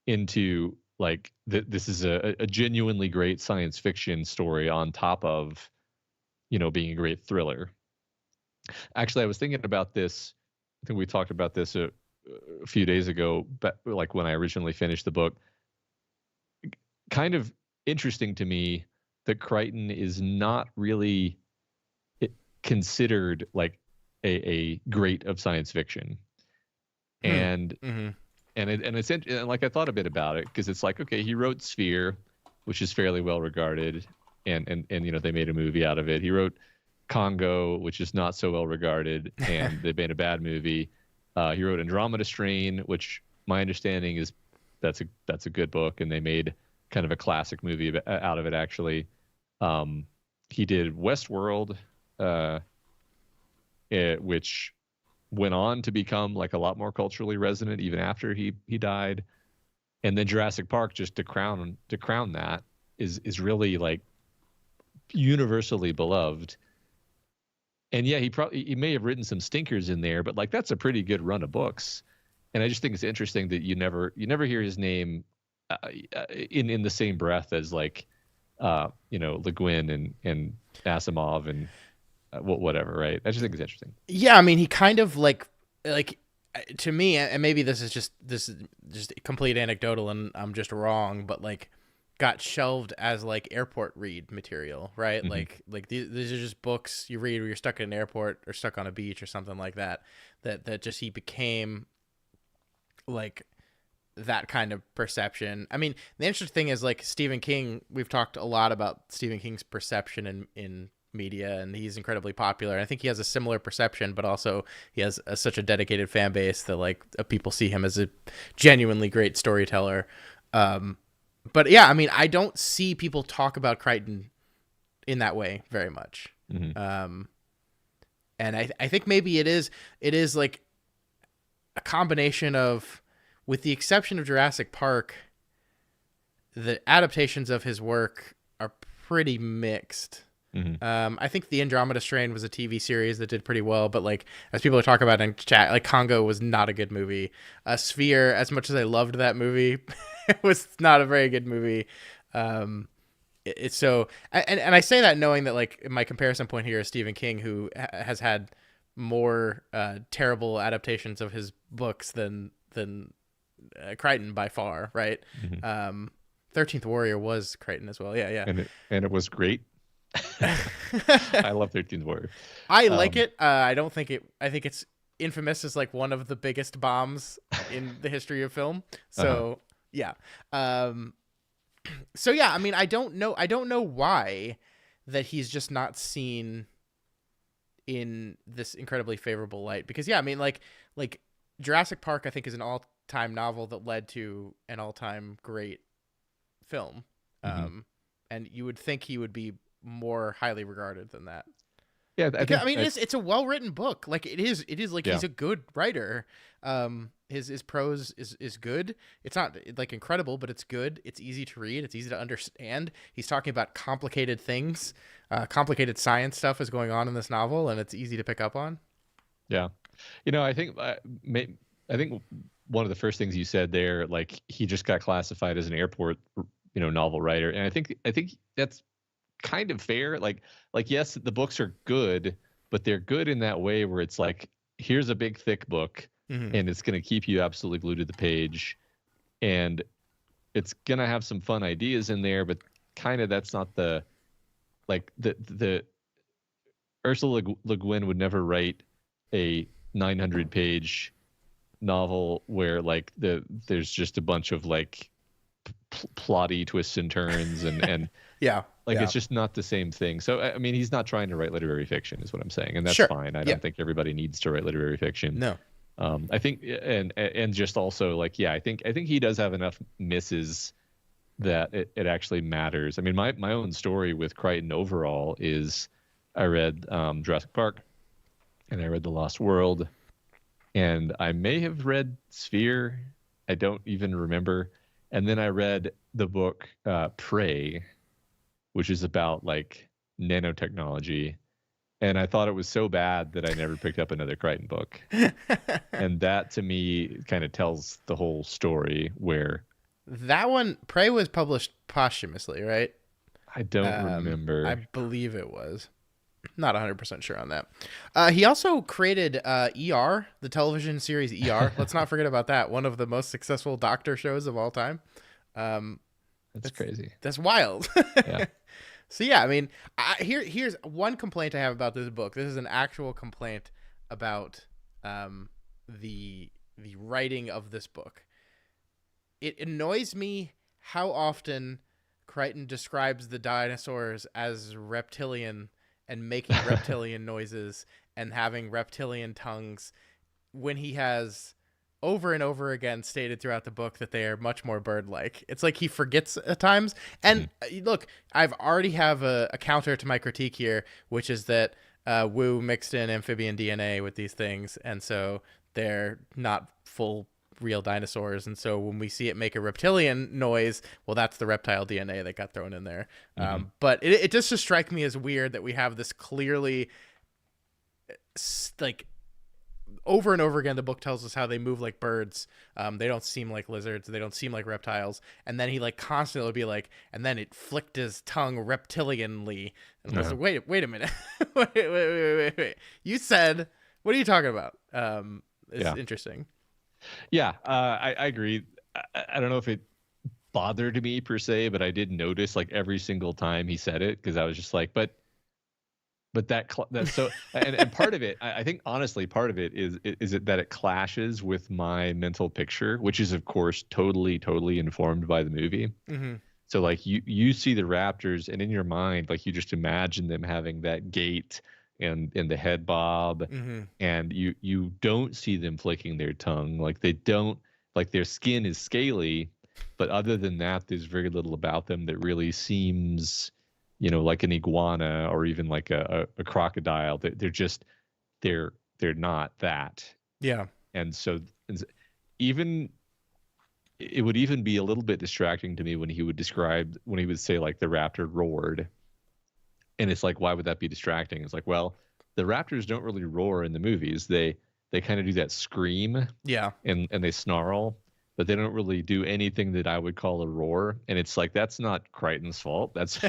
into like this is a genuinely great science fiction story on top of, being a great thriller. Actually, I was thinking about this. I think we talked about this a few days ago, but like when I originally finished the book. Kind of interesting to me that Crichton is not really considered like a great of science fiction. And it's and like I thought a bit about it, because it's like, okay, he wrote Sphere, which is fairly well regarded, and they made a movie out of it. He wrote Congo, which is not so well regarded, and they made a bad movie. He wrote Andromeda Strain, which my understanding is that's a good book, and they made kind of a classic movie out of it, actually. He did Westworld, which went on to become like a lot more culturally resonant even after he died. And then Jurassic Park, just to crown that, is really like universally beloved. And yeah, he may have written some stinkers in there, but like that's a pretty good run of books. And I just think it's interesting that you never hear his name in the same breath as like Le Guin and Asimov and whatever, right? I just think it's interesting. Yeah, I mean, he kind of like to me, and maybe this is just complete anecdotal, and I'm just wrong, but like got shelved as like airport read material, right? Mm-hmm. Like these are just books you read when you're stuck in an airport or stuck on a beach or something like that. That just he became like that kind of perception. I mean, the interesting thing is like Stephen King. We've talked a lot about Stephen King's perception in media, and he's incredibly popular. I think he has a similar perception, but also he has such a dedicated fan base that like people see him as a genuinely great storyteller. But yeah, I mean, I don't see people talk about Crichton in that way very much. Mm-hmm. And I think maybe it is like a combination of, with the exception of Jurassic Park, the adaptations of his work are pretty mixed. Mm-hmm. I think the Andromeda Strain was a TV series that did pretty well, but like as people are talking about in chat, like Congo was not a good movie. Sphere, as much as I loved that movie, it was not a very good movie. It's so, and I say that knowing that like my comparison point here is Stephen King, who has had more terrible adaptations of his books than Crichton by far, right? Mm-hmm. 13th Warrior was Crichton as well. Yeah. And it was great. I love 13th Warrior. I like it. I don't think it. I think it's infamous as like one of the biggest bombs in the history of film. So yeah. So yeah. I mean, I don't know why that he's just not seen in this incredibly favorable light. Because yeah, I mean, like Jurassic Park, I think is an all-time novel that led to an all-time great film. Mm-hmm. And you would think he would be more highly regarded than that. Yeah, I mean, it's a well-written book. Like it is like he's a good writer. His prose is good. It's not like incredible, but it's good. It's easy to read. It's easy to understand. He's talking about complicated things. Complicated science stuff is going on in this novel, and it's easy to pick up on. Yeah. I think one of the first things you said there, like he just got classified as an airport, novel writer, and I think that's kind of fair. Like yes, the books are good, but they're good in that way where it's like, here's a big thick book, and it's going to keep you absolutely glued to the page, and it's going to have some fun ideas in there, but kind of that's not the Ursula Le Guin would never write a 900-page novel where like there's just a bunch of like plotty twists and turns and yeah, it's just not the same thing. So I mean, he's not trying to write literary fiction, is what I'm saying, and that's fine. I don't think everybody needs to write literary fiction. No. I think and just also like I think he does have enough misses that it actually matters. I mean, my own story with Crichton overall is I read Jurassic Park, and I read The Lost World, and I may have read Sphere. I don't even remember. And then I read the book Prey, which is about like nanotechnology. And I thought it was so bad that I never picked up another Crichton book. And that to me kind of tells the whole story, where that one, Prey, was published posthumously, right? I don't remember. I believe it was. Not 100% sure on that. He also created ER, the television series ER. Let's not forget about that. One of the most successful doctor shows of all time. That's crazy. That's wild. Yeah. So yeah, I mean, here's one complaint I have about this book. This is an actual complaint about the writing of this book. It annoys me how often Crichton describes the dinosaurs as reptilian and making reptilian noises and having reptilian tongues, when he has over and over again stated throughout the book that they are much more bird-like. It's like he forgets at times. And look, I've already have a counter to my critique here, which is that Wu mixed in amphibian DNA with these things, and so they're not full real dinosaurs. And so when we see it make a reptilian noise, well, that's the reptile DNA that got thrown in there. But it just strike me as weird that we have this clearly like over and over again, the book tells us how they move like birds. They don't seem like lizards. They don't seem like reptiles. And then he like constantly would be like, and then it flicked his tongue reptilianly. And I was like, wait a minute. wait. You said, what are you talking about? It's interesting. Yeah, I agree. I don't know if it bothered me per se, but I did notice like every single time he said it, because I was just like, but that's so, and part of it, I think honestly, part of it is it that it clashes with my mental picture, which is of course totally informed by the movie. Mm-hmm. So like you see the raptors, and in your mind, like you just imagine them having that gait and the head bob, Mm-hmm. and you don't see them flicking their tongue. Like they don't, like their skin is scaly, but other than that, there's very little about them that really seems, like an iguana or even like a crocodile. They're just they're not that. Yeah. And so even it would even be a little bit distracting to me when he would say like the raptor roared. And it's like, why would that be distracting? It's like, well, the raptors don't really roar in the movies. They kind of do that scream. Yeah. And they snarl, but they don't really do anything that I would call a roar. And it's like, that's not Crichton's fault. That's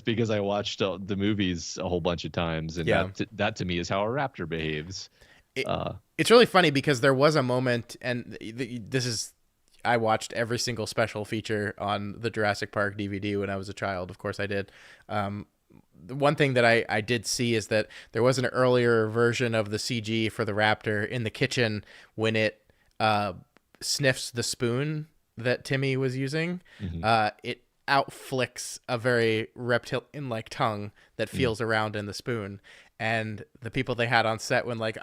because I watched the movies a whole bunch of times, and that to me is how a raptor behaves. It's really funny because there was a moment, and I watched every single special feature on the Jurassic Park DVD when I was a child. Of course I did. The one thing that I did see is that there was an earlier version of the CG for the raptor in the kitchen when it sniffs the spoon that Timmy was using. Mm-hmm. It outflicks a very reptilian-like tongue that feels around in the spoon, and the people they had on set went like,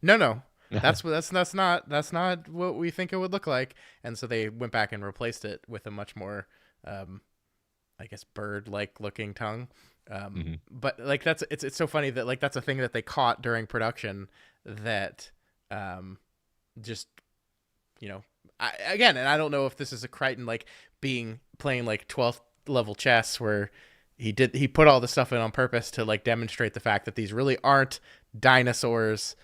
no. That's not what we think it would look like. And so they went back and replaced it with a much more, I guess, bird-like looking tongue. But like it's so funny that like that's a thing that they caught during production that, just, and I don't know if this is a Crichton like playing like 12th level chess where he put all the stuff in on purpose to like demonstrate the fact that these really aren't dinosaurs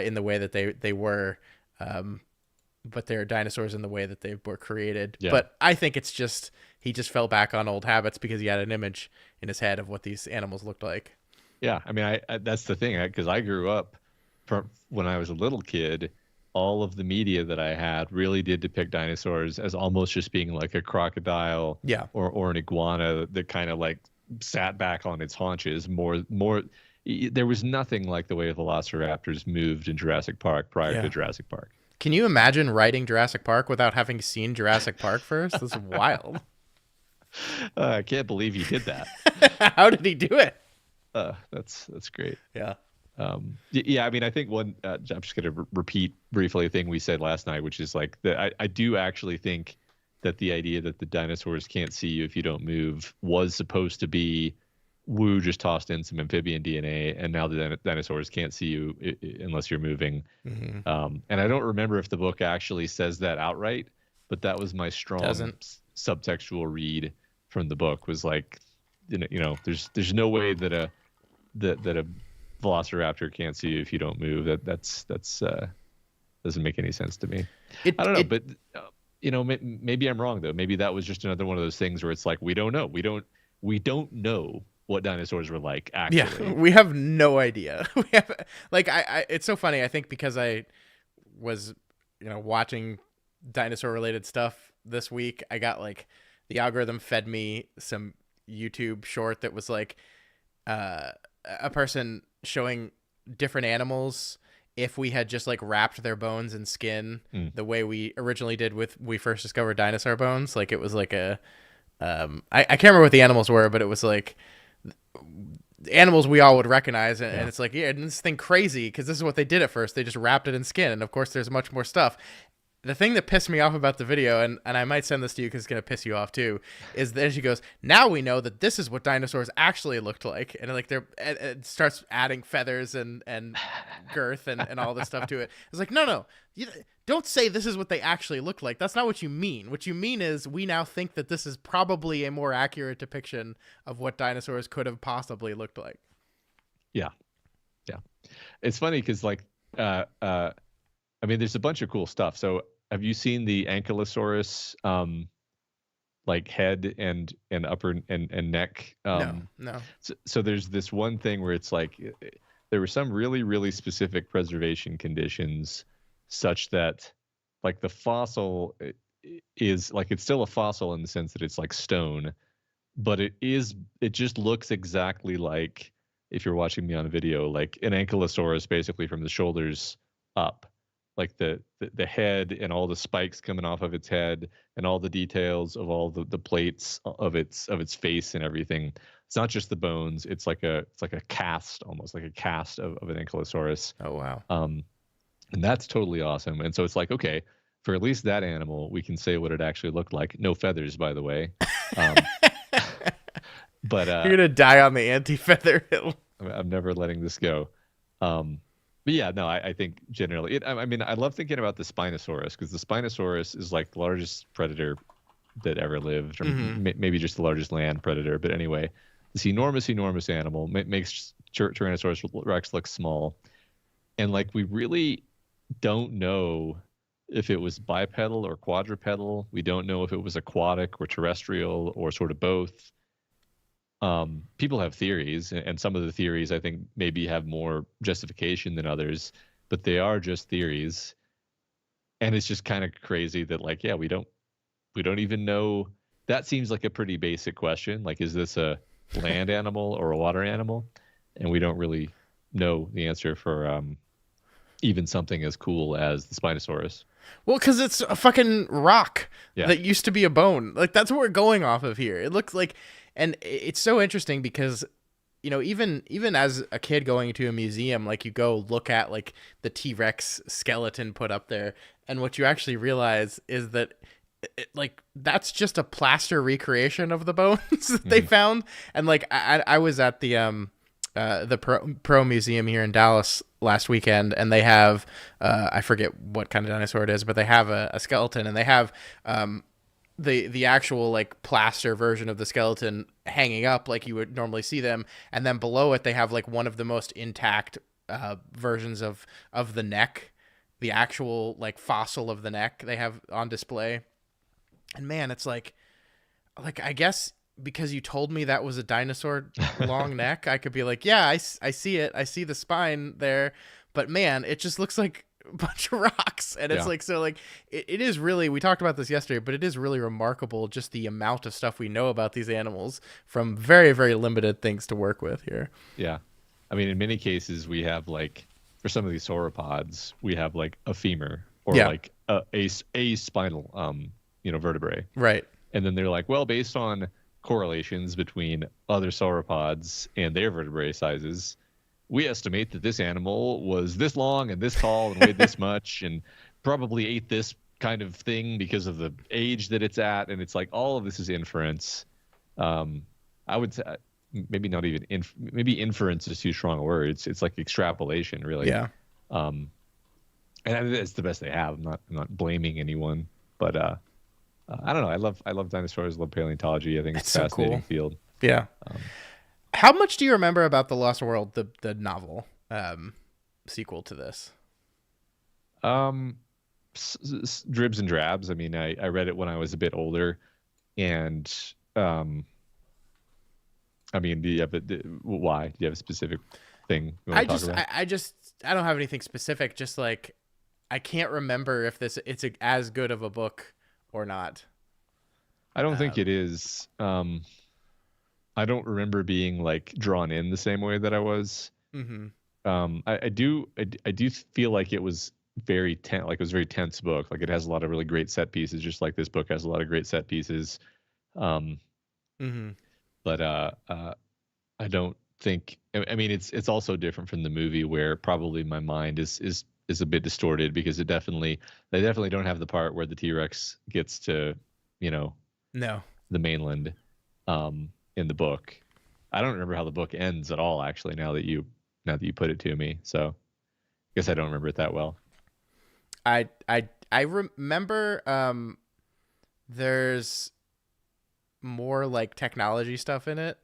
in the way that they were, but they're dinosaurs in the way that they were created. Yeah. But I think it's just he just fell back on old habits because he had an image in his head of what these animals looked like. Yeah, I mean, I that's the thing, because I grew up from when I was a little kid. All of the media that I had really did depict dinosaurs as almost just being like a crocodile, or an iguana that kind of like sat back on its haunches. More, there was nothing like the way velociraptors moved in Jurassic Park prior to Jurassic Park. Can you imagine writing Jurassic Park without having seen Jurassic Park first? That's wild. I can't believe he did that. How did he do it? That's great. Yeah. I mean, I think one, I'm just going to repeat briefly a thing we said last night, which is like that I do actually think that the idea that the dinosaurs can't see you if you don't move was supposed to be Wu just tossed in some amphibian DNA, and now the dinosaurs can't see you unless you're moving. Mm-hmm. And I don't remember if the book actually says that outright, but that was my strong subtextual read from the book, was like, there's no way that a velociraptor can't see you if you don't move. That's doesn't make any sense to me. I don't know, but maybe I'm wrong though. Maybe that was just another one of those things where it's like we don't know. We don't know what dinosaurs were like, actually. Yeah, we have no idea. We have like I it's so funny, I think, because I was watching dinosaur related stuff this week. I got like the algorithm fed me some YouTube short that was like a person showing different animals if we had just like wrapped their bones in skin the way we originally did with we first discovered dinosaur bones. Like it was like a I can't remember what the animals were, but it was like animals we all would recognize, and it's like, and this thing crazy because this is what they did at first. They just wrapped it in skin, and of course there's much more stuff. The thing that pissed me off about the video, and I might send this to you because it's going to piss you off too, is that she goes, now we know that this is what dinosaurs actually looked like. And like it starts adding feathers and girth and all this stuff to it. It's like, no, don't say this is what they actually look like. That's not what you mean. What you mean is we now think that this is probably a more accurate depiction of what dinosaurs could have possibly looked like. Yeah. It's funny because like I mean, there's a bunch of cool stuff. So have you seen the Ankylosaurus like head and upper and neck? No, no. So there's this one thing where it's like there were some really, really specific preservation conditions such that like the fossil is like it's still a fossil in the sense that it's like stone, but it just looks exactly like, if you're watching me on a video, like an Ankylosaurus basically from the shoulders up, like the head and all the spikes coming off of its head and all the details of all the plates of its face and everything. It's not just the bones, it's like a cast, almost like a cast of an Ankylosaurus. Oh wow. And that's totally awesome. And so it's like, okay, for at least that animal, we can say what it actually looked like. No feathers, by the way. Um, but You're gonna die on the anti-feather hill. I'm never letting this go. But yeah, no, I think generally, I mean, I love thinking about the Spinosaurus because the Spinosaurus is like the largest predator that ever lived, or maybe just the largest land predator. But anyway, this enormous, enormous animal makes Tyrannosaurus Rex look small, and like we really don't know if it was bipedal or quadrupedal. We don't know if it was aquatic or terrestrial or sort of both. People have theories, and some of the theories I think maybe have more justification than others, but they are just theories. And it's just kind of crazy that like, yeah, we don't even know. That seems like a pretty basic question. Like, is this a land animal or a water animal? And we don't really know the answer for even something as cool as the Spinosaurus. Well, because it's a fucking rock Yeah. that used to be a bone. Like, that's what we're going off of here. It looks like, and it's so interesting because, you know, even as a kid going to a museum, like you go look at like the T-Rex skeleton put up there, and what you actually realize is that like that's just a plaster recreation of the bones that they found. And like I was at the Pro Museum here in Dallas last weekend, and they have I forget what kind of dinosaur it is, but they have a skeleton, and they have the actual like plaster version of the skeleton hanging up like you would normally see them, and then below it they have like one of the most intact versions of the neck, the actual like fossil of the neck they have on display. And man, it's like I guess because you told me that was a dinosaur long neck, I could be like, yeah, I see it. I see the spine there. But man, it just looks like a bunch of rocks. And it's like, so like, it is really, we talked about this yesterday, but it is really remarkable just the amount of stuff we know about these animals from very, very limited things to work with here. Yeah. I mean, in many cases, we have like, for some of these sauropods, we have like a femur or like a spinal, vertebrae. Right. And then they're like, well, based on correlations between other sauropods and their vertebrae sizes, we estimate that this animal was this long and this tall and weighed this much and probably ate this kind of thing because of the age that it's at. And it's like all of this is inference. I would say maybe not even maybe inference is too strong a word. It's like extrapolation, really. Yeah. And it's the best they have. I'm not blaming anyone, but I don't know. I love dinosaurs. I love paleontology. I think it's a fascinating field. Yeah. How much do you remember about The Lost World, the novel sequel to this? Dribs and drabs. I mean, I read it when I was a bit older, and I mean, why? Do you have a specific thing you want to talk about? I don't have anything specific. Just like I can't remember if it's as good of a book or not. I don't think it is. I don't remember being like drawn in the same way that I was. Mm-hmm. I do feel like it was very tense. Like it was a very tense book. Like it has a lot of really great set pieces, just like this book has a lot of great set pieces. But I don't think. I mean, it's also different from the movie, where probably my mind is a bit distorted because they definitely don't have the part where the T-Rex gets to, the mainland in the book. I don't remember how the book ends at all, actually, now that you put it to me. So I guess I don't remember it that well. I remember there's more like technology stuff in it.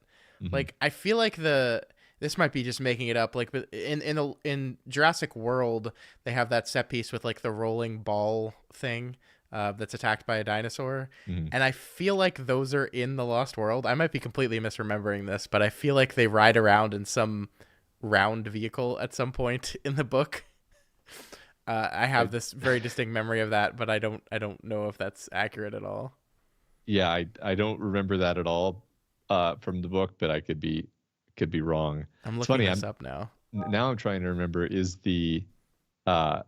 Like I feel like the this might be just making it up. Like, but in Jurassic World, they have that set piece with like the rolling ball thing that's attacked by a dinosaur, and I feel like those are in the Lost World. I might be completely misremembering this, but I feel like they ride around in some round vehicle at some point in the book. I have this very distinct memory of that, but I don't know if that's accurate at all. Yeah, I don't remember that at all from the book, but I could be wrong. I'm It's looking funny. this up now. Now I'm trying to remember, is uh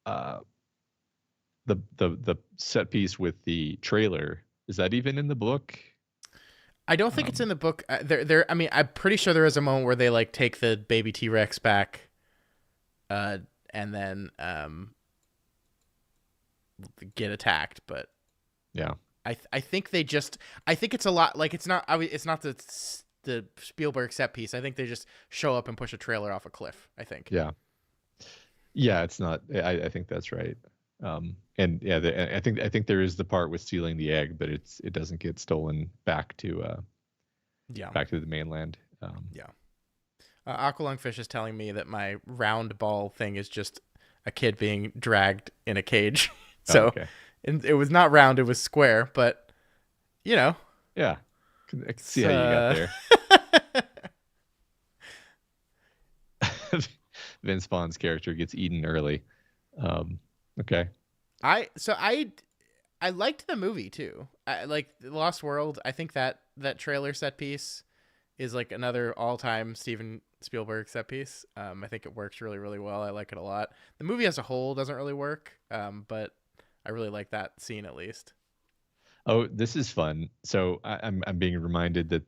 uh the set piece with the trailer, is that even in the book? I don't think it's in the book. I mean, I'm pretty sure there is a moment where they like take the baby T-Rex back, and then get attacked. But Yeah. I think they just, I think it's a lot like it's not the Spielberg set piece. I think they just show up and push a trailer off a cliff. I think. Yeah. Yeah, it's not. I think that's right. And yeah, I think there is the part with stealing the egg, but it doesn't get stolen back to back to the mainland. Yeah. Aqualungfish is telling me that my round ball thing is just a kid being dragged in a cage. So okay. it was not round, it was square, but Yeah, I can see how you got there. Vince Vaughn's character gets eaten early. Okay. I liked the movie too. I like Lost World. I think that trailer set piece is like another all-time Steven Spielberg set piece. I think it works really, really well. I like it a lot. The movie as a whole doesn't really work, but I really like that scene at least. Oh, this is fun. So I'm being reminded that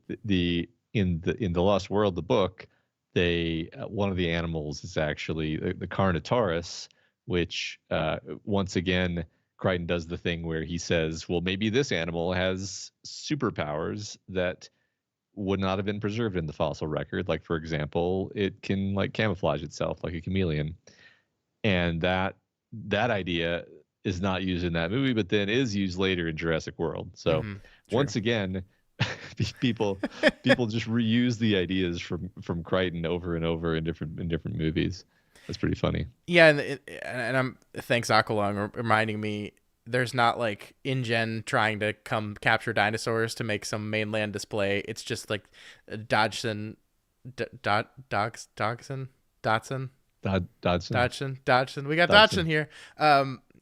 in the Lost World, the book, they one of the animals is actually the Carnotaurus, which once again Crichton does the thing where he says, well, maybe this animal has superpowers that would not have been preserved in the fossil record. Like, for example, it can like camouflage itself like a chameleon. And that idea is not used in that movie, but then is used later in Jurassic World. So once again, people just reuse the ideas from Crichton over and over in different movies. That's pretty funny. Yeah, and I'm thanks Aqualung reminding me. There's not like InGen trying to come capture dinosaurs to make some mainland display. It's just like Dodgson. We got Dodgson here.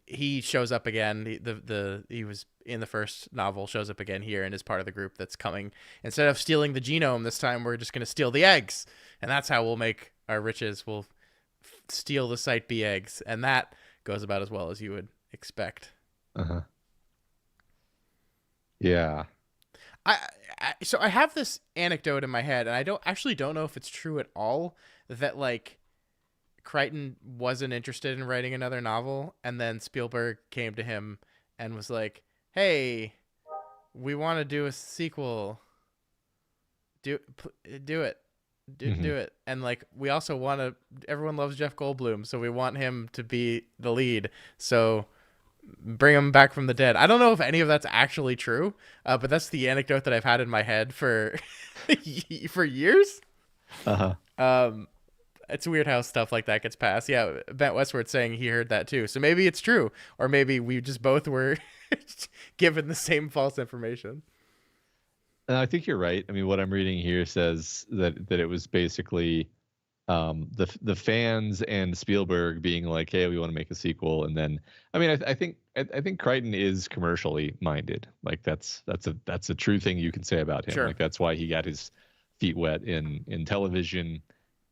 He shows up again. He was in the first novel, shows up again here and is part of the group that's coming. Instead of stealing the genome this time, we're just going to steal the eggs, and that's how we'll make our riches. We'll steal the Site B eggs, and that goes about as well as you would expect. Yeah. So I have this anecdote in my head, and I don't know if it's true at all, that like Crichton wasn't interested in writing another novel, and then Spielberg came to him and was like, "Hey, we want to do a sequel. Do it. Do it." And like, we also want to, everyone loves Jeff Goldblum, so we want him to be the lead. So bring him back from the dead. I don't know if any of that's actually true, but that's the anecdote that I've had in my head for years. It's weird how stuff like that gets passed. Yeah, Bent Westward saying he heard that too. So maybe it's true, or maybe we just both were given the same false information. I think you're right. I mean, what I'm reading here says that it was basically the fans and Spielberg being like, "Hey, we want to make a sequel," and then, I mean, I think Crichton is commercially minded. Like that's a true thing you can say about him. Sure. Like that's why he got his feet wet in television.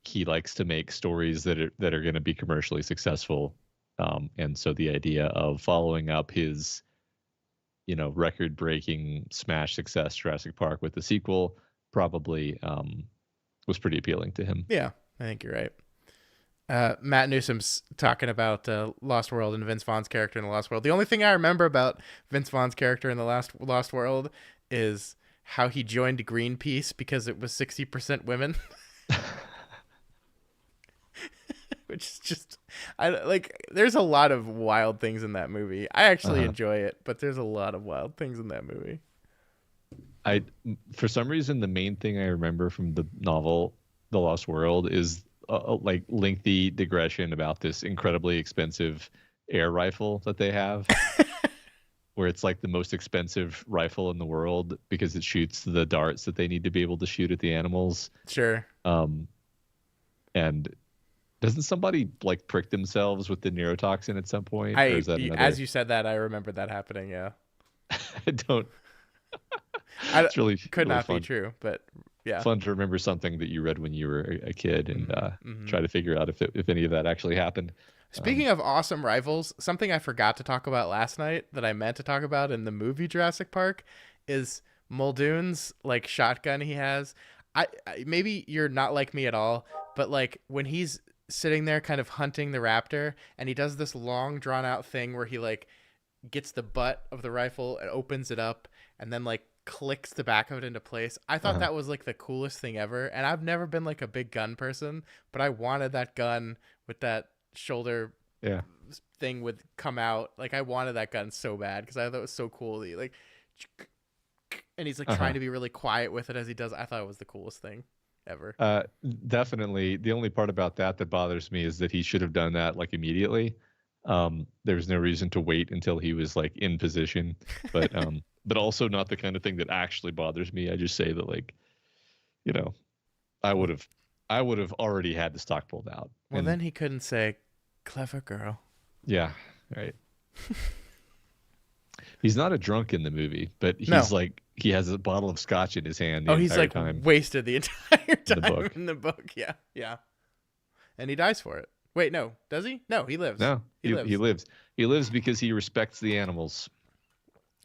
He likes to make stories that are going to be commercially successful, and so the idea of following up his, record-breaking smash success Jurassic Park with the sequel probably was pretty appealing to him. Yeah, I think you're right. Matt Newsom's talking about Lost World and Vince Vaughn's character in the Lost World. The only thing I remember about Vince Vaughn's character in the Lost World is how he joined Greenpeace because it was 60% women. Which is just, there's a lot of wild things in that movie. I actually enjoy it, but there's a lot of wild things in that movie. For some reason, the main thing I remember from the novel The Lost World is like lengthy digression about this incredibly expensive air rifle that they have, where it's like the most expensive rifle in the world because it shoots the darts that they need to be able to shoot at the animals. Sure. And doesn't somebody like prick themselves with the neurotoxin at some point, or is that another? As you said that, I remember that happening. Yeah. I don't. It's really could really not fun. be true, but yeah. Fun to remember something that you read when you were a kid and try to figure out if any of that actually happened. Speaking of awesome rifles, something I forgot to talk about last night that I meant to talk about in the movie Jurassic Park is Muldoon's like shotgun he has. I maybe you're not like me at all, but like when he's sitting there kind of hunting the raptor and he does this long drawn out thing where he like gets the butt of the rifle and opens it up and then like clicks the back of it into place. I thought that was like the coolest thing ever. And I've never been like a big gun person, but I wanted that gun with that shoulder thing would come out. Like I wanted that gun so bad because I thought it was so cool. That he, like, and he's like trying to be really quiet with it as he does. I thought it was the coolest thing ever. Definitely. The only part about that bothers me is that he should have done that like immediately. There was no reason to wait until he was like in position, but also not the kind of thing that actually bothers me. I just say that, like, you know, I would have already had the stock pulled out. Well, then he couldn't say clever girl. Yeah. Right. He's not a drunk in the movie, but he's like, he has a bottle of scotch in his hand. He's like time wasted the entire time in the book. Yeah. Yeah. And he dies for it. Wait, no. Does he? No, he lives. No, he lives. He lives because he respects the animals.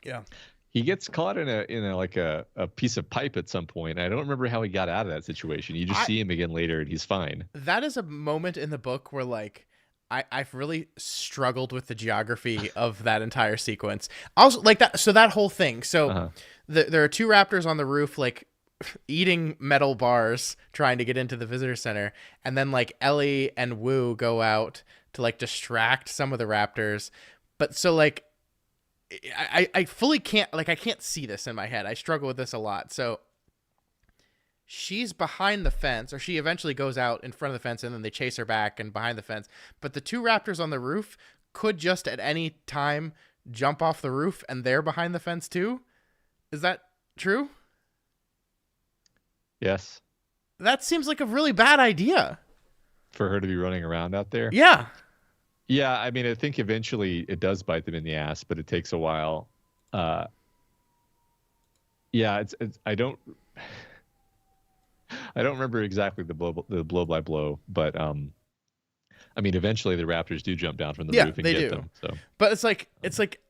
Yeah. He gets caught in a like a piece of pipe at some point. I don't remember how he got out of that situation. You just see him again later and he's fine. That is a moment in the book where like I've really struggled with the geography of that entire sequence. Also like that. So that whole thing. So there are two raptors on the roof, like eating metal bars, trying to get into the visitor center. And then like Ellie and Wu go out to like distract some of the raptors. But so like, I fully can't, like, I can't see this in my head. I struggle with this a lot. So she's behind the fence, or she eventually goes out in front of the fence and then they chase her back and behind the fence. But the two raptors on the roof could just at any time jump off the roof and they're behind the fence too. Is that true? Yes. That seems like a really bad idea. For her to be running around out there? Yeah. Yeah, I mean, I think eventually it does bite them in the ass, but it takes a while. Yeah, it's I don't remember exactly the blow by blow, but I mean, eventually the Raptors do jump down from the roof and get them. So, but it's like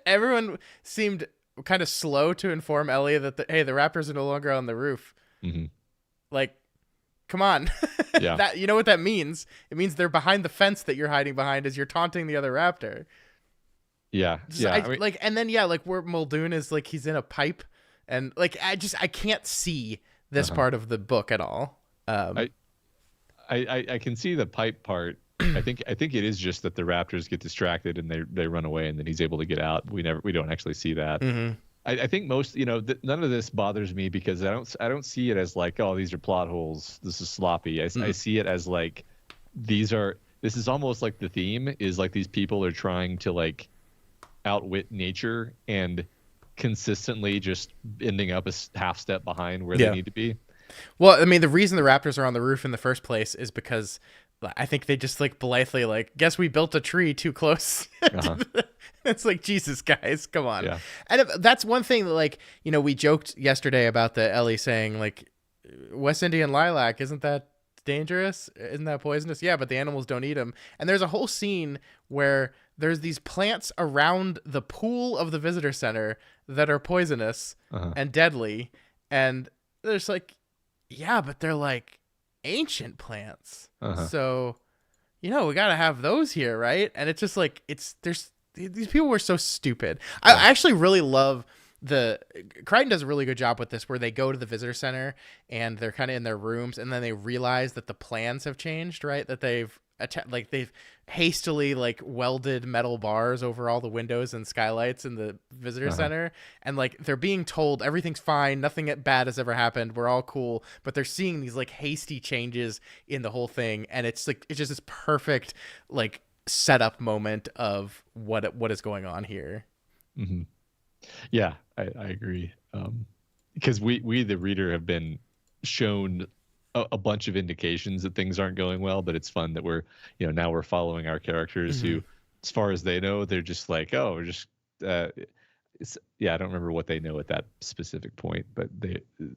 everyone seemed kind of slow to inform Ellie that the Raptors are no longer on the roof. Mm-hmm. Like, come on. Yeah. That, you know what that means? It means they're behind the fence that you're hiding behind as you're taunting the other raptor. Yeah. I mean, like, and then, like where Muldoon is like, he's in a pipe and like, I can't see this part of the book at all. I can see the pipe part. I think it is just that the raptors get distracted and they run away and then he's able to get out. We don't actually see that. Mm-hmm. I think most, none of this bothers me because I don't see it as like, oh, these are plot holes. This is sloppy. I see it as like, this is almost like the theme is like these people are trying to like outwit nature and consistently just ending up a half step behind where they need to be. Well, I mean, the reason the raptors are on the roof in the first place is because I think they just like blithely like, guess we built a tree too close. It's like, Jesus, guys, come on. Yeah. And that's one thing that, like, we joked yesterday about the Ellie saying like, West Indian lilac, isn't that dangerous? Isn't that poisonous? Yeah, but the animals don't eat them. And there's a whole scene where there's these plants around the pool of the visitor center that are poisonous and deadly. And there's like, yeah, but they're like ancient plants. So, we got to have those here, right? And it's just like, these people were so stupid. Yeah. I actually really love Crichton does a really good job with this, where they go to the visitor center and they're kind of in their rooms and then they realize that the plans have changed, right? That they've like they've hastily like welded metal bars over all the windows and skylights in the visitor center, and like they're being told everything's fine, nothing bad has ever happened, we're all cool, but they're seeing these like hasty changes in the whole thing, and it's just this perfect like setup moment of what is going on here. Mm-hmm. Yeah, I agree. Because we the reader have been shown a bunch of indications that things aren't going well, but it's fun that we're, now we're following our characters who, as far as they know, they're just like, oh, we're just, I don't remember what they know at that specific point, but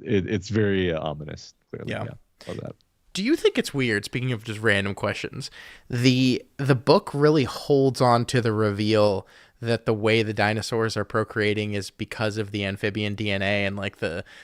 it's very ominous, clearly. Yeah. Love that. Do you think it's weird, speaking of just random questions, the book really holds on to the reveal that the way the dinosaurs are procreating is because of the amphibian DNA, and like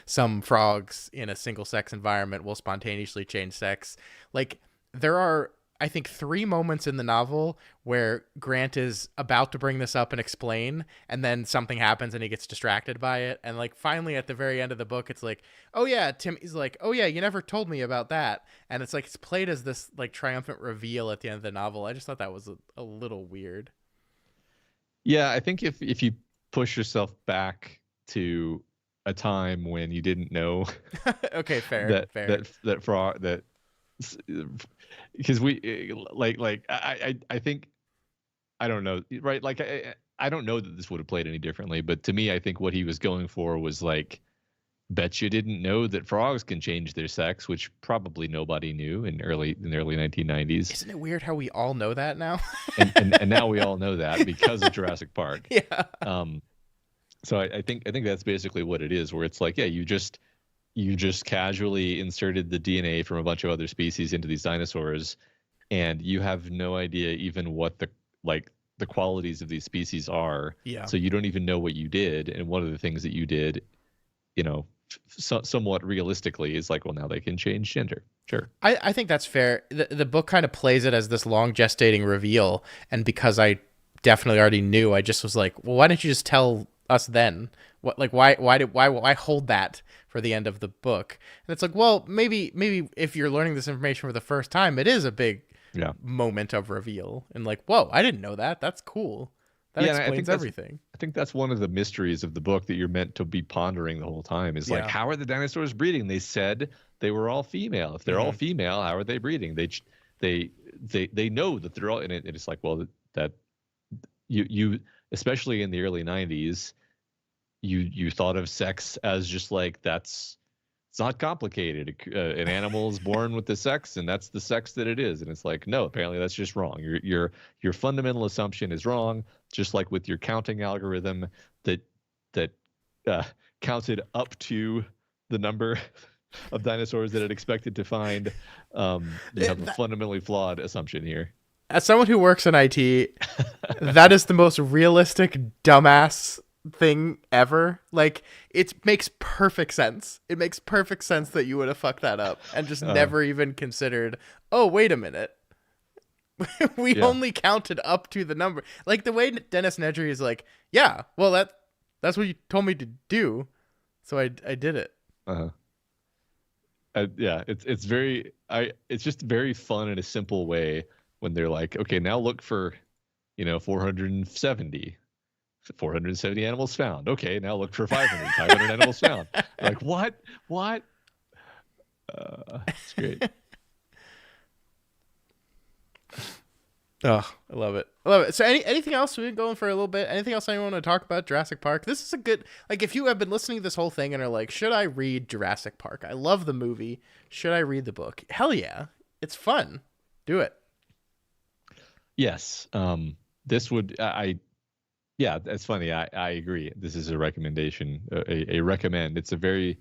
some frogs in a single sex environment will spontaneously change sex? Like, there are, I think, 3 moments in the novel where Grant is about to bring this up and explain, and then something happens and he gets distracted by it. And like finally at the very end of the book, it's like, oh yeah, He's like, oh yeah, you never told me about that. And it's like, it's played as this like triumphant reveal at the end of the novel. I just thought that was a little weird. Yeah, I think if you push yourself back to a time when you didn't know okay, fair. that frog, that, because we I think, I don't know, right? Like I don't know that this would have played any differently, but to me, I think what he was going for was like, bet you didn't know that frogs can change their sex, which probably nobody knew in the early 1990s. Isn't it weird how we all know that now? and now we all know that because of Jurassic Park. Yeah. So I think that's basically what it is, where it's like, yeah, you just casually inserted the DNA from a bunch of other species into these dinosaurs, and you have no idea even what the qualities of these species are. Yeah. So you don't even know what you did, and one of the things that you did, somewhat realistically, is like, well, now they can change gender. Sure. I think that's fair. The book kind of plays it as this long gestating reveal, and because I definitely already knew, I just was like, well, why didn't you just tell us then? What, like, why hold that for the end of the book? And it's like, well, maybe if you're learning this information for the first time, it is a big moment of reveal, and like, whoa, I didn't know that. That's cool. That explains everything. I think that's one of the mysteries of the book that you're meant to be pondering the whole time, is like, how are the dinosaurs breeding? They said they were all female. If they're all female, how are they breeding? They know that they're all, and it's like, well, that you especially in the early 90s, you thought of sex as just like, it's not complicated. An animal is born with the sex, and that's the sex that it is. And it's like, no, apparently that's just wrong. Your fundamental assumption is wrong. Just like with your counting algorithm that counted up to the number of dinosaurs that it expected to find. You have a fundamentally flawed assumption here. As someone who works in IT, that is the most realistic dumbass thing ever. Like, it makes perfect sense. It makes perfect sense that you would have fucked that up and just never even considered, oh, wait a minute. we only counted up to the number. Like, the way Dennis Nedry is like, yeah, well, that's what you told me to do, so I did it. Yeah, it's just very fun in a simple way when they're like, okay, now look for 470 animals found. Okay, now look for 500 animals found. Like, what? It's great. Oh, I love it. So anything else? We've been going for a little bit. Anything else I want to talk about Jurassic Park? This is a good, like, if you have been listening to this whole thing and are like, should I read Jurassic Park? I love the movie. Should I read the book? Hell yeah. It's fun. Do it. Yes. This would, yeah, that's funny. I agree. This is a recommendation, a recommend. It's a very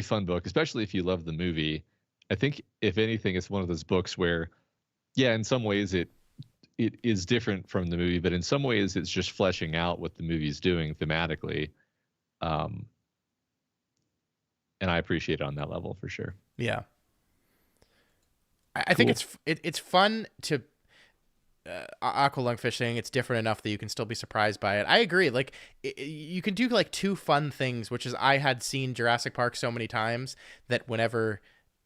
fun book, especially if you love the movie. I think if anything, it's one of those books where, yeah, in some ways it is different from the movie, but in some ways it's just fleshing out what the movie's doing thematically. And I appreciate it on that level for sure. Yeah. I think it's fun to aqualung fishing. It's different enough that you can still be surprised by it. I agree. Like, you can do like 2 fun things, which is, I had seen Jurassic Park so many times that whenever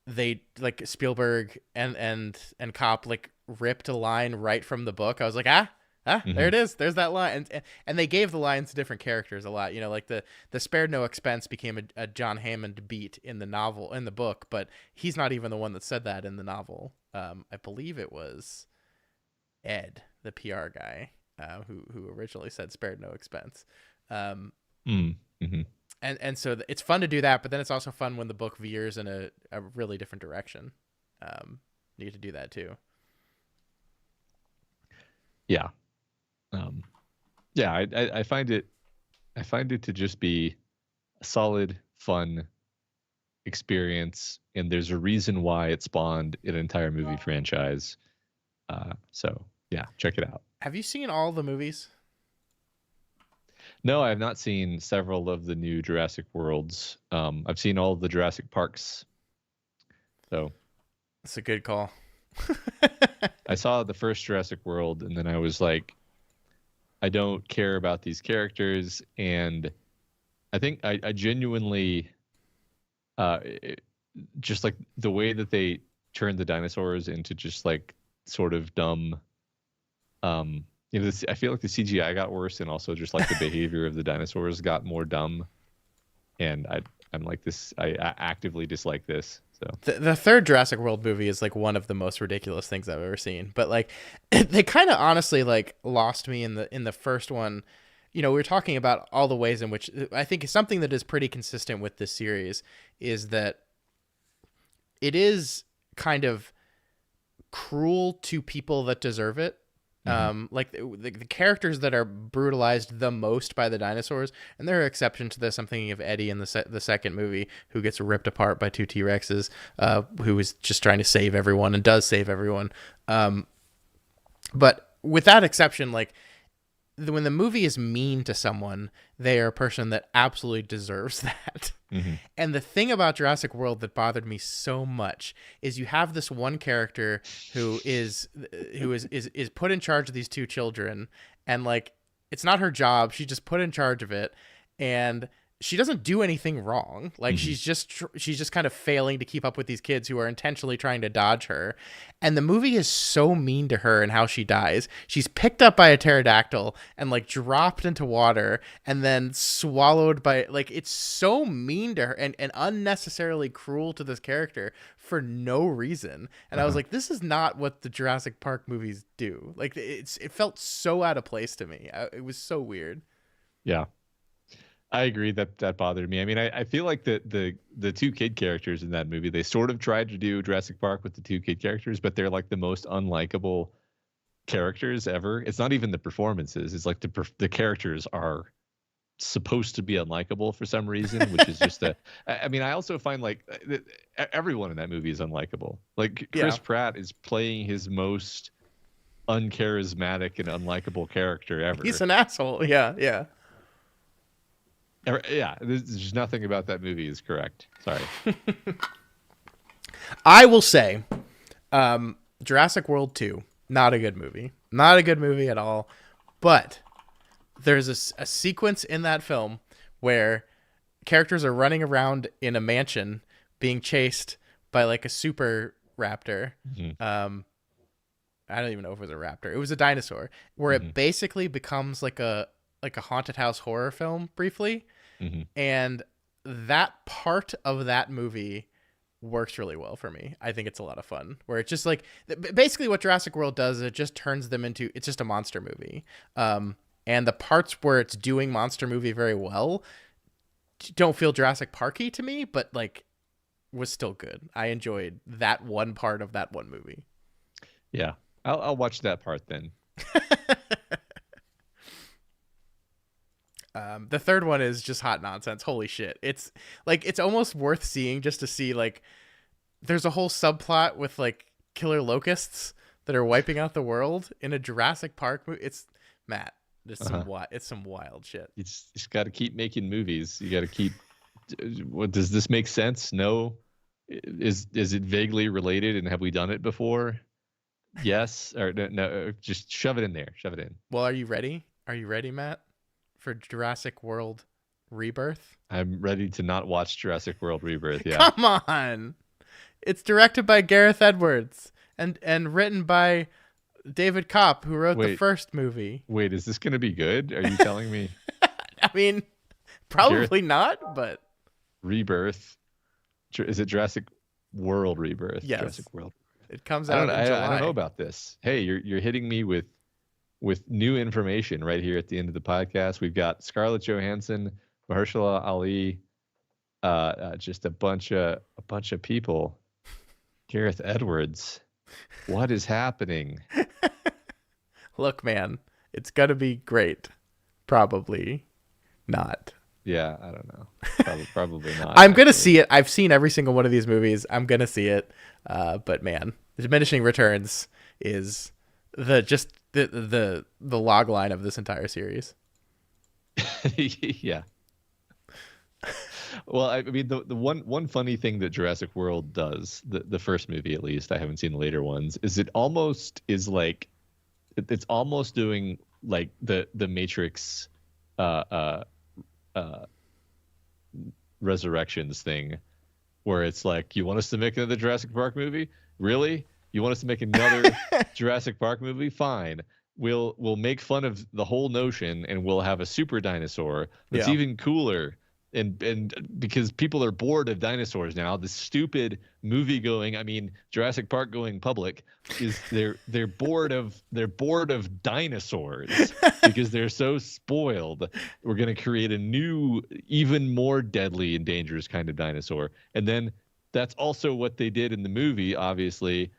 they, like, Spielberg and Kopp, like, ripped a line right from the book. I was like, there Hmm. it is. There's that line. And they gave the lines to different characters a lot. You know, like the spared no expense became a John Hammond beat in the novel, in the book, but he's not even the one that said that in the novel. I believe it was Ed, the PR guy, who originally said spared no expense. Um, Mm-hmm. and so it's fun to do that, but then it's also fun when the book veers in a really different direction. You get to do that too. Yeah. Um, yeah. I find it to just be a solid, fun experience, and there's a reason why it spawned an entire movie franchise. So yeah, check it out. Have you seen all the movies? No, I have not seen several of the new Jurassic Worlds. I've seen all of the Jurassic Parks. So That's a good call. I saw the first Jurassic World, and then I was like, I don't care about these characters, and I think I genuinely, it- just like the way that they turned the dinosaurs into just like sort of dumb. I feel like the CGI got worse, and also just like the behavior of the dinosaurs got more dumb. And I'm like this. I actively dislike this. So The third Jurassic World movie is like one of the most ridiculous things I've ever seen. But like, they kind of honestly like lost me in the first one. You know, we were talking about all the ways in which I think something that is pretty consistent with this series is that it is kind of cruel to people that deserve it. mhm. Like the characters that are brutalized the most by the dinosaurs, and there are exceptions to this. I'm thinking of Eddie in the second movie, who gets ripped apart by two T-Rexes, who is just trying to save everyone and does save everyone. But with that exception, like when the movie is mean to someone, they are a person that absolutely deserves that. Mhm. And the thing about Jurassic World that bothered me so much is you have this one character who is put in charge of these two children, and like it's not her job. She's just put in charge of it, and she doesn't do anything wrong. Like Mhm. she's just kind of failing to keep up with these kids who are intentionally trying to dodge her. And the movie is so mean to her and how she dies. She's picked up by a pterodactyl and like dropped into water and then swallowed by, like, it's so mean to her and unnecessarily cruel to this character for no reason. And I was Uh-huh. like, this is not what the Jurassic Park movies do. Like it felt so out of place to me. It was so weird. Yeah. I agree that that bothered me. I mean, I feel like the two kid characters in that movie, they sort of tried to do Jurassic Park with the two kid characters, but they're like the most unlikable characters ever. It's not even the performances. It's like the characters are supposed to be unlikable for some reason, which is just a. I mean, I also find like everyone in that movie is unlikable. Like Yeah. Chris Pratt is playing his most uncharismatic and unlikable character He's ever. an asshole. Yeah, yeah. Yeah, there's just nothing about that movie is correct. Sorry. I will say, Jurassic World 2, not a good movie. Not a good movie at all. But there's a sequence in that film where characters are running around in a mansion being chased by like a super raptor. Hmm. I don't even know if it was a raptor. It was a dinosaur, where Hmm. it basically becomes like a haunted house horror film briefly. Hmm. And that part of that movie works really well for me. I think it's a lot of fun. Where it's just like basically what Jurassic World does, it just turns them into, it's just a monster movie. And the parts where it's doing monster movie very well don't feel Jurassic Parky to me, but like was still good. I enjoyed that one part of that one movie. Yeah, I'll watch that part then. The third one is just hot nonsense. Holy shit. It's like, it's almost worth seeing just to see, like, there's a whole subplot with like killer locusts that are wiping out the world in a Jurassic Park movie. It's Matt. There's Uh-huh. it's some wild shit. You just got to keep making movies. You got to keep. What does this make sense? No. Is it vaguely related? And have we done it before? Yes or no? No, just shove it in there. Shove it in. Well, are you ready? Are you ready, Matt, for Jurassic World Rebirth? I'm ready to not watch Jurassic World Rebirth. Yeah. Come on. It's directed by Gareth Edwards and written by David Kopp, who wrote the Wait, first movie. wait, is this gonna be good? Are you telling me I mean, Gareth probably not, but Rebirth? Is it Jurassic World Rebirth? yes, Jurassic World. it comes I don't. out in July. I don't know about this. Hey, you're hitting me with new information right here at the end of the podcast. We've got Scarlett Johansson, Mahershala Ali, just a bunch of people. Gareth Edwards, what is happening? Look, man, it's gonna be great. Probably not. Yeah, I don't know. Probably not. I'm gonna see it. I've seen every single one of these movies. I'm gonna see it. But man, diminishing returns is the log line of this entire series. Yeah. Well, I mean, the one funny thing that Jurassic World does, the first movie at least, I haven't seen the later ones, is it almost is like it's almost doing like the Matrix Resurrections thing, where it's like, you want us to make another Jurassic Park movie? Really? You want us to make another Jurassic Park movie? Fine. We'll make fun of the whole notion, and we'll have a super dinosaur that's even cooler. And because people are bored of dinosaurs now, the stupid movie going, I mean, Jurassic Park going public, is they're bored of dinosaurs because they're so spoiled. We're going to create a new, even more deadly and dangerous kind of dinosaur. And then that's also what they did in the movie, obviously.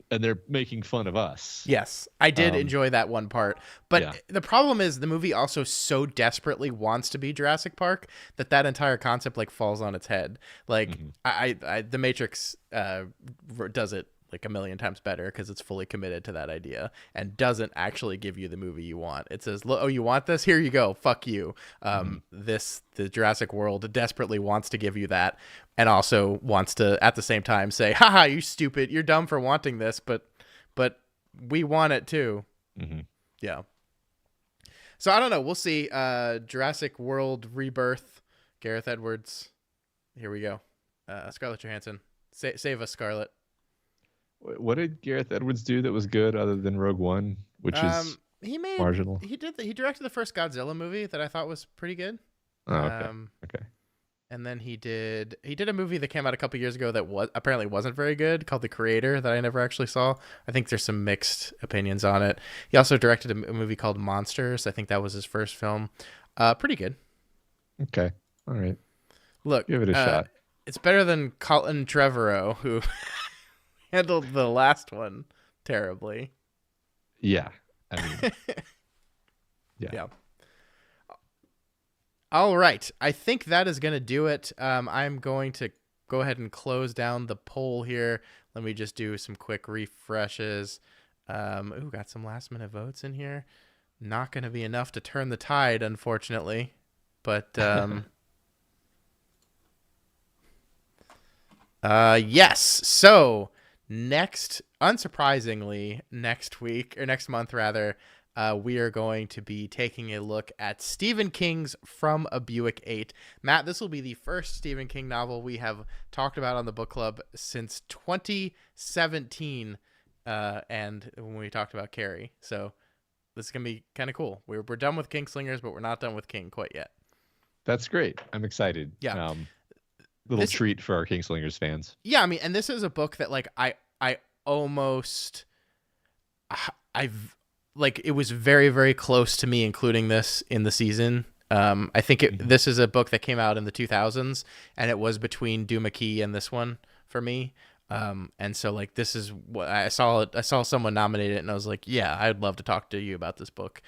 And they're making fun of us. Yes, I did enjoy that one part. But the problem is the movie also so desperately wants to be Jurassic Park that entire concept like falls on its head. Like I The Matrix does it like a million times better because it's fully committed to that idea and doesn't actually give you the movie you want. It says, "Oh, you want this? Here you go. Fuck you." The Jurassic World desperately wants to give you that, and also wants to at the same time say, "Haha, you stupid. You're dumb for wanting this, but we want it too." Yeah. So I don't know. We'll see. Jurassic World Rebirth. Gareth Edwards. Here we go. Scarlett Johansson. Save us, Scarlett. What did Gareth Edwards do that was good other than Rogue One, which is marginal? He directed the first Godzilla movie that I thought was pretty good. Oh, okay. Okay. And then he did a movie that came out a couple years ago that apparently wasn't very good, called The Creator, that I never actually saw. I think there's some mixed opinions on it. He also directed a movie called Monsters. I think that was his first film. Pretty good. Okay. All right. Look, give it a shot. It's better than Colin Trevorrow, who handled the last one terribly. Yeah. I mean, yeah. All right. I think that is going to do it. I'm going to go ahead and close down the poll here. Let me just do some quick refreshes. Got some last minute votes in here. Not going to be enough to turn the tide, unfortunately. But yes. So unsurprisingly, next month, we are going to be taking a look at Stephen King's From a Buick 8. Matt, this will be the first Stephen King novel we have talked about on the book club since 2017, and when we talked about Carrie. So this is going to be kind of cool. We're done with Kingslingers, but we're not done with King quite yet. That's great. I'm excited. Yeah. Treat for our Kingslingers fans. Yeah, I mean, and this is a book that like it was very, very close to me including this in the season. I think this is a book that came out in the 2000s, and it was between Doof McKee and this one for me. And so like this is what I saw someone nominate it, and I was like, yeah, I'd love to talk to you about this book.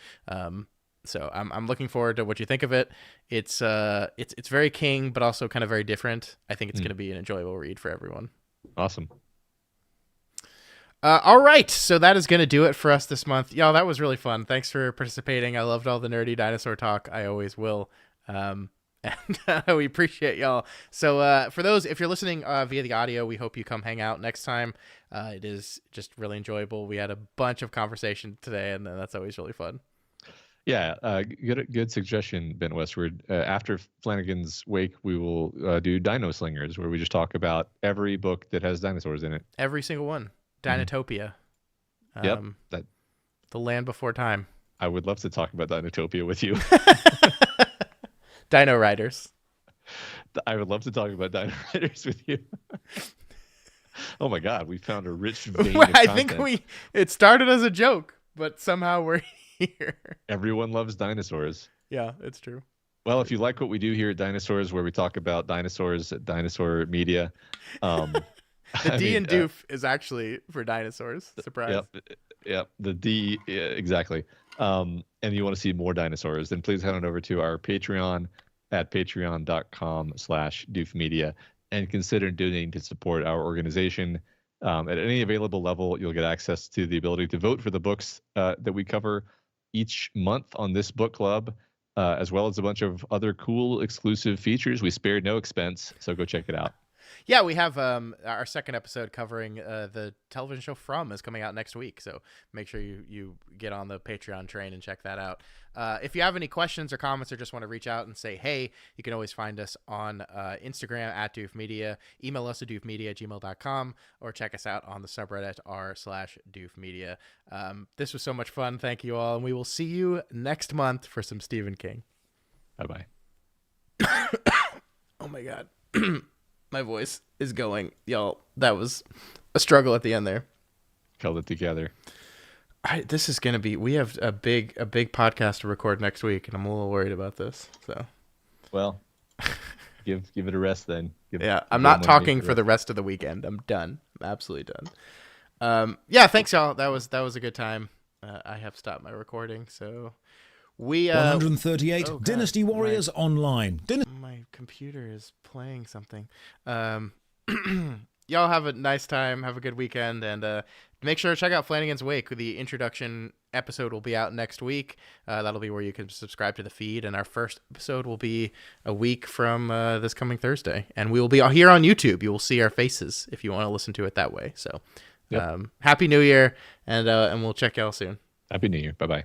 So I'm looking forward to what you think of it. It's very King, but also kind of very different. I think it's going to be an enjoyable read for everyone. Awesome. All right, so that is going to do it for us this month. Y'all, that was really fun. Thanks for participating. I loved all the nerdy dinosaur talk. I always will. And we appreciate y'all. So for those, if you're listening via the audio, we hope you come hang out next time. It is just really enjoyable. We had a bunch of conversation today, and that's always really fun. Yeah, good suggestion, Ben Westward. After Flanagan's Wake, we will do Dino Slingers, where we just talk about every book that has dinosaurs in it. Every single one. Dinotopia. Yep. That The Land Before Time. I would love to talk about Dinotopia with you. Dino Riders. I would love to talk about Dino Riders with you. Oh my God, we found a rich vein of I content. think it started as a joke, but somehow we're here. Everyone loves dinosaurs. Yeah, it's true. Well, if you like what we do here at Dinosaurs, where we talk about dinosaurs at Dinosaur Media, the D in Doof is actually for dinosaurs. Surprise. Yep. The D, yeah, exactly. And you want to see more dinosaurs, then please head on over to our Patreon at patreon.com/doofmedia and consider donating to support our organization. At any available level, you'll get access to the ability to vote for the books that we cover each month on this book club, as well as a bunch of other cool exclusive features. We spared no expense, so go check it out. Yeah, we have our second episode covering the television show From is coming out next week. So make sure you get on the Patreon train and check that out. If you have any questions or comments or just want to reach out and say, hey, you can always find us on Instagram at Doof Media, email us at doofmedia@gmail.com, or check us out on the subreddit r/doofmedia. This was so much fun. Thank you all. And we will see you next month for some Stephen King. Bye-bye. Oh, my God. My voice is going. Y'all, that was a struggle at the end there. Held it together. This is going to be, we have a big podcast to record next week, and I'm a little worried about this. So, well, give it a rest then. I'm not talking for the rest of the weekend. I'm done. I'm absolutely done. Thanks y'all. That was a good time. I have stopped my recording, so we 138 Dynasty Warriors Online. My computer is playing something. Y'all have a nice time. Have a good weekend, and make sure to check out Flanagan's Wake. The introduction episode will be out next week. That'll be where you can subscribe to the feed, and our first episode will be a week from this coming Thursday, and we will be here on YouTube. You will see our faces if you want to listen to it that way. So, Happy New Year, and we'll check y'all soon. Happy New Year. Bye-bye.